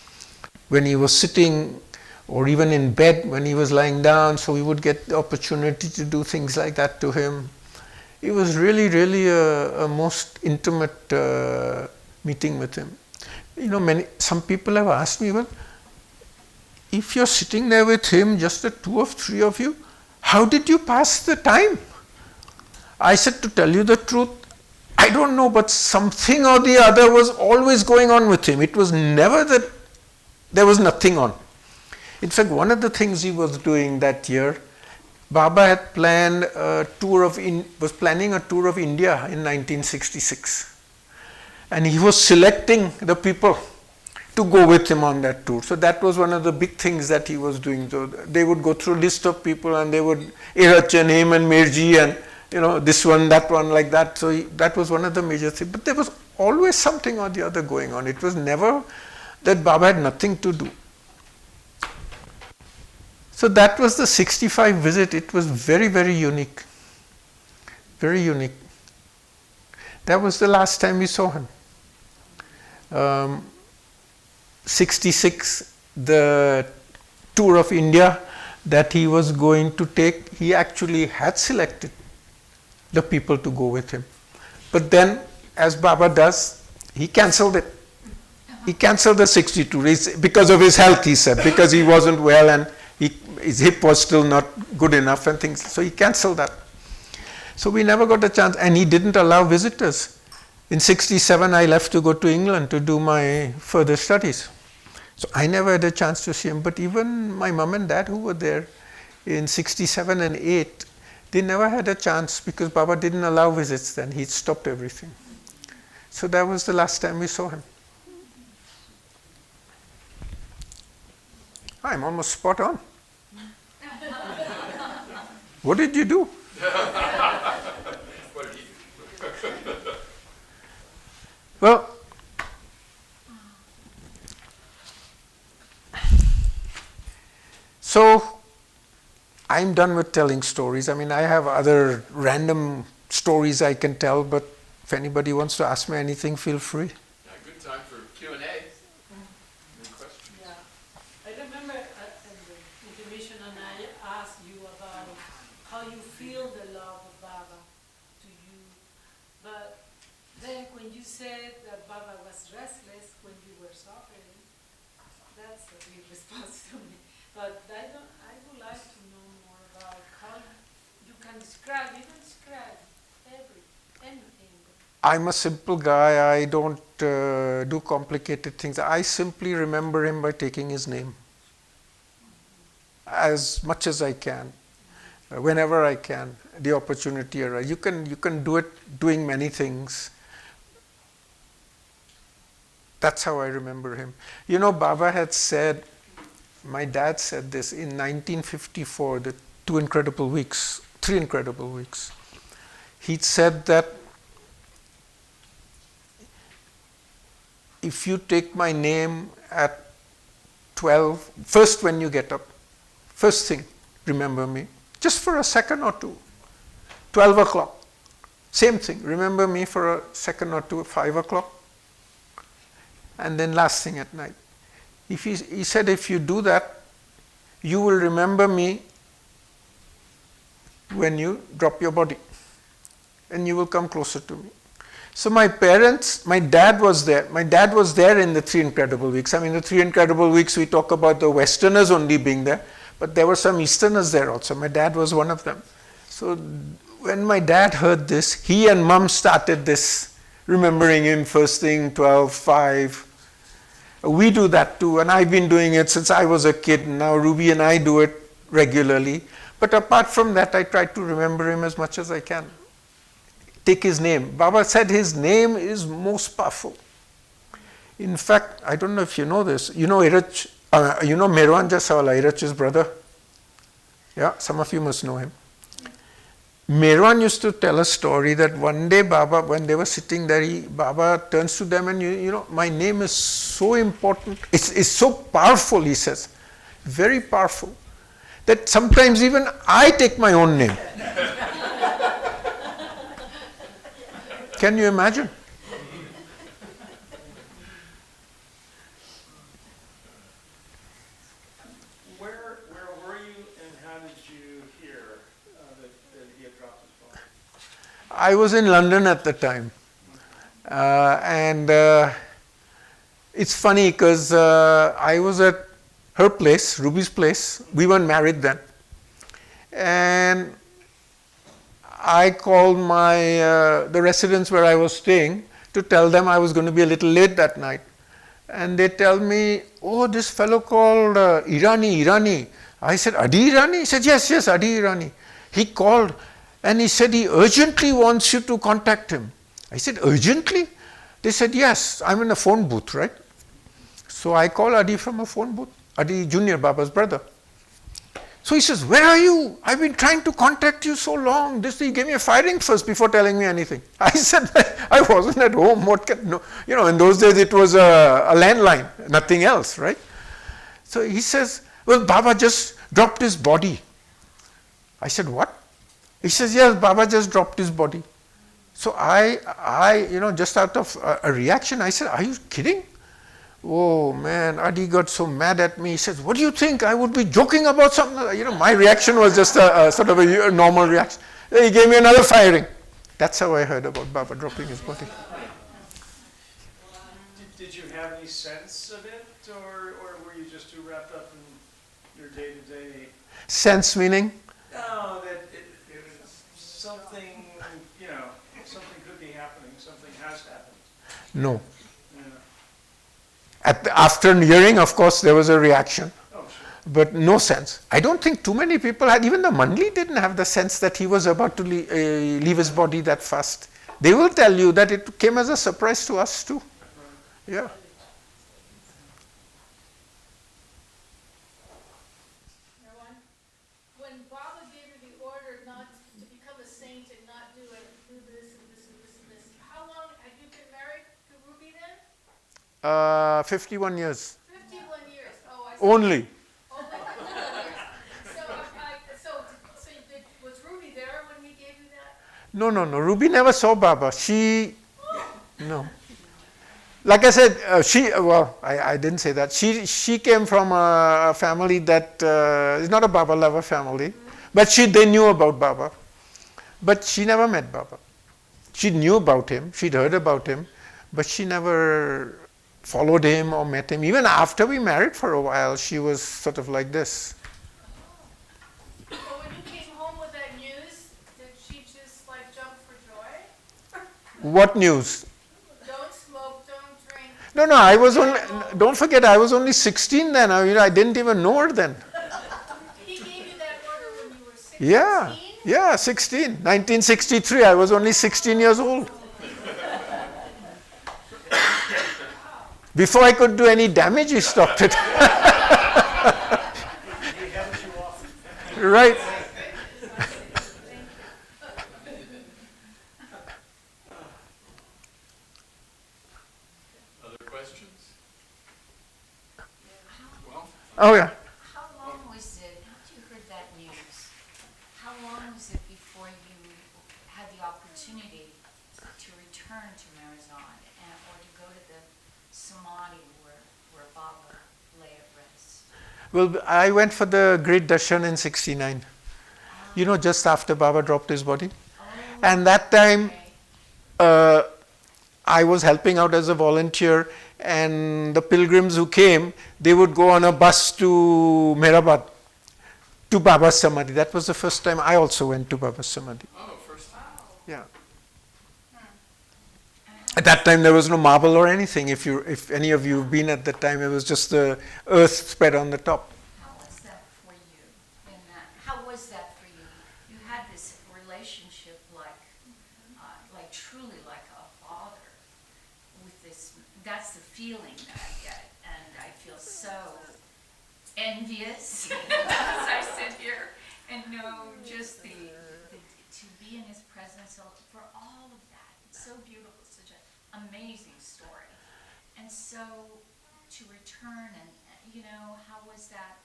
when he was sitting or even in bed when he was lying down, so we would get the opportunity to do things like that to him. It was really, really a most intimate meeting with him. Some people have asked me, well, if you're sitting there with him, just the two or three of you, how did you pass the time? I said, to tell you the truth, I don't know, but something or the other was always going on with him. It was never that there was nothing on. In fact, one of the things he was doing that year, Baba had planned a tour of was planning a tour of India in 1966, and he was selecting the people to go with him on that tour. So that was one of the big things that he was doing. So they would go through a list of people, and they would Irach and him and Mirji and this one, that one, like that. So that was one of the major things. But there was always something or the other going on. It was never that Baba had nothing to do. So that was the 65 visit. It was very, very unique. Very unique. That was the last time we saw him. 66, the tour of India that he was going to take, he actually had selected the people to go with him. But then, as Baba does, he cancelled it. He cancelled the 62 because of his health, he said, because he wasn't well and his hip was still not good enough and things. So he cancelled that. So we never got a chance, and he didn't allow visitors. In 67, I left to go to England to do my further studies. So I never had a chance to see him. But even my mom and dad, who were there in 67 and 8, they never had a chance because Baba didn't allow visits then. He stopped everything. So that was the last time we saw him. I'm almost spot on. What did you do? Well, so I'm done with telling stories. I mean, I have other random stories I can tell, but if anybody wants to ask me anything, feel free. Yeah, good time for Q&A. Any questions? Yeah. I remember in the intermission and I asked you about how you feel the love of Baba to you. But then when you said that Baba was restless when you were suffering, that's a big response to me. But I would like to know more about how you can describe, anything. I'm a simple guy. I don't do complicated things. I simply remember him by taking his name as much as I can, whenever I can, the opportunity arises. You can do it doing many things. That's how I remember him. Baba had said, my dad said this in 1954, the 3 incredible weeks. He said that if you take my name at 12, first when you get up, first thing, remember me, just for a second or two, 12 o'clock, same thing, remember me for a second or two, 5 o'clock, and then last thing at night. He said, if you do that, you will remember me when you drop your body, and you will come closer to me. So my dad was there. My dad was there in the 3 incredible weeks. I mean, the 3 incredible weeks, we talk about the Westerners only being there, but there were some Easterners there also. My dad was one of them. So when my dad heard this, he and mom started this, remembering him first thing, 12, 5. We do that too, and I've been doing it since I was a kid, and now Ruby and I do it regularly. But apart from that, I try to remember him as much as I can. Take his name. Baba said his name is most powerful. In fact, I don't know if you know this. You know Irach, Merwan Dubash, Irach's brother? Yeah, some of you must know him. Merwan used to tell a story that one day Baba, when they were sitting there, Baba turns to them and, my name is so important. It's so powerful, he says. Very powerful. That sometimes even I take my own name. Can you imagine? Where were you and how did you hear that he had dropped his body? I was in London at the time. And it's funny because I was at her place, Ruby's place. We weren't married then. And I called the residence where I was staying to tell them I was going to be a little late that night. and they tell me, oh, this fellow called Irani. I said, Adi Irani? He said, yes, Adi Irani. He called and he said he urgently wants you to contact him. I said, urgently? They said, yes, I'm in a phone booth, right? So I call Adi from a phone booth, Adi Junior, Baba's brother. So he says, where are you? I've been trying to contact you so long. He gave me a firing first before telling me anything. I said, I wasn't at home. No, in those days it was a landline, nothing else, right? So he says, well, Baba just dropped his body. I said, what? He says, yes, Baba just dropped his body. So I just out of a reaction, I said, are you kidding? Oh man, Adi got so mad at me. He says, what do you think? I would be joking about something? My reaction was just a sort of a normal reaction. Then he gave me another firing. That's how I heard about Baba dropping his body. Did you have any sense of it, or were you just too wrapped up in your day-to-day? Sense meaning? No, that it was something, something could be happening, something has happened. No. After hearing, of course, there was a reaction, but no sense. I don't think too many people had, even the Mandli didn't have the sense that he was about to leave his body that fast. They will tell you that it came as a surprise to us too. Yeah. When Baba gave you the order not to become a saint and not do it, do this and this and this and this, how long had you been married to Ruby then? 51 years. 51 years. Oh, I see. Only. Oh, 51 years. Was Ruby there when we gave you that? No. Ruby never saw Baba. No. Like I said, I didn't say that. She came from a family that is not a Baba lover family, but they knew about Baba. But she never met Baba. She knew about him, she'd heard about him, but she never followed him or met him. Even after we married for a while, she was sort of like this. So when you came home with that news, did she just jump for joy? What news? Don't smoke, don't drink. No, I was only, don't forget, I was only 16 then. I didn't even know her then. He gave you that order when you were 16? Yeah, 16. 1963, I was only 16 years old. Before I could do any damage, he stopped it. Right. Other questions? Oh, yeah. How long was it, after you heard that news, how long was it before you had the opportunity to return to Marizan or to go to the Samadhi where Baba lay at rest? Well, I went for the Great Darshan in 69. Just after Baba dropped his body. And that time, I was helping out as a volunteer, and the pilgrims who came, they would go on a bus to Mehrabad, to Baba's Samadhi. That was the first time I also went to Baba's Samadhi. Oh, first time. Yeah. At that time, there was no marble or anything. If any of you have been at that time, it was just the earth spread on the top. How was that for you? How was that for you? You had this relationship truly like a father with this. That's the feeling that I get, and I feel so envious as I sit here and know just to be in his presence for all of that. It's so beautiful, such an amazing story. And so to return and, how was that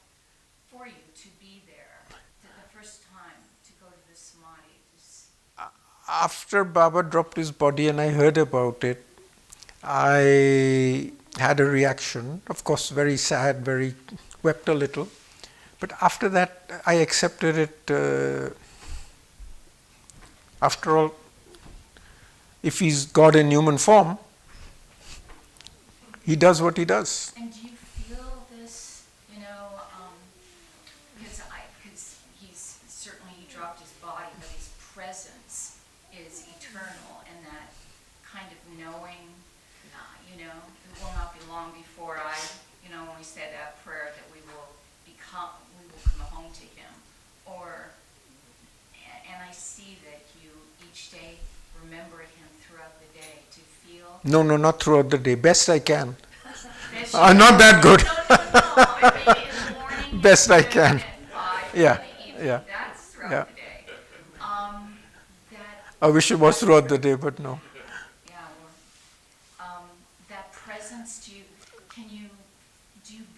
for you to be there the first time to go to the Samadhi? After Baba dropped his body and I heard about it, I had a reaction, of course very sad, wept a little. But after that, I accepted it. After all, if he's God in human form, he does what he does. And do you feel this, because he dropped his body, but his presence is eternal, and that kind of knowing you know, it will not be long before I, you know, when we say that prayer that we will come home to him. And I see that you each day remember him throughout the day to feel. No, not throughout the day. Best I can. I'm not that good. No. I mean, in the morning. Best I 7 can. and 5 Yeah, in the evening. yeah, That's throughout yeah. the day. I wish it was throughout the day, but no. Yeah, that presence, do you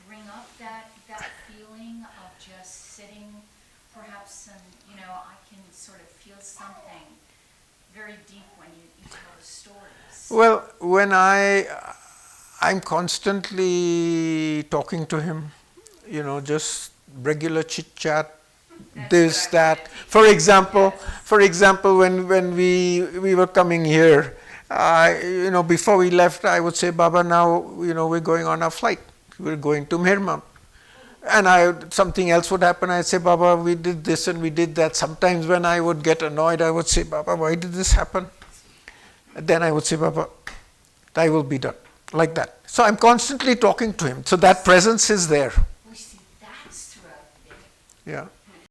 bring up that feeling of just sitting, perhaps, and, you know, I can sort of feel something very deep when you tell the stories. Well, when I'm constantly talking to him, you know, just regular chit chat, this, that. For example, when we were coming here, you know, before we left, I would say, Baba, now, you know, we're going on our flight. We're going to Merman. And something else would happen. I'd say, Baba, we did this and we did that. Sometimes when I would get annoyed, I would say, Baba, why did this happen? And then I would say, Baba, thy will be done. Like that. So I'm constantly talking to him. So that presence is there. We see that's throughout the day. Yeah.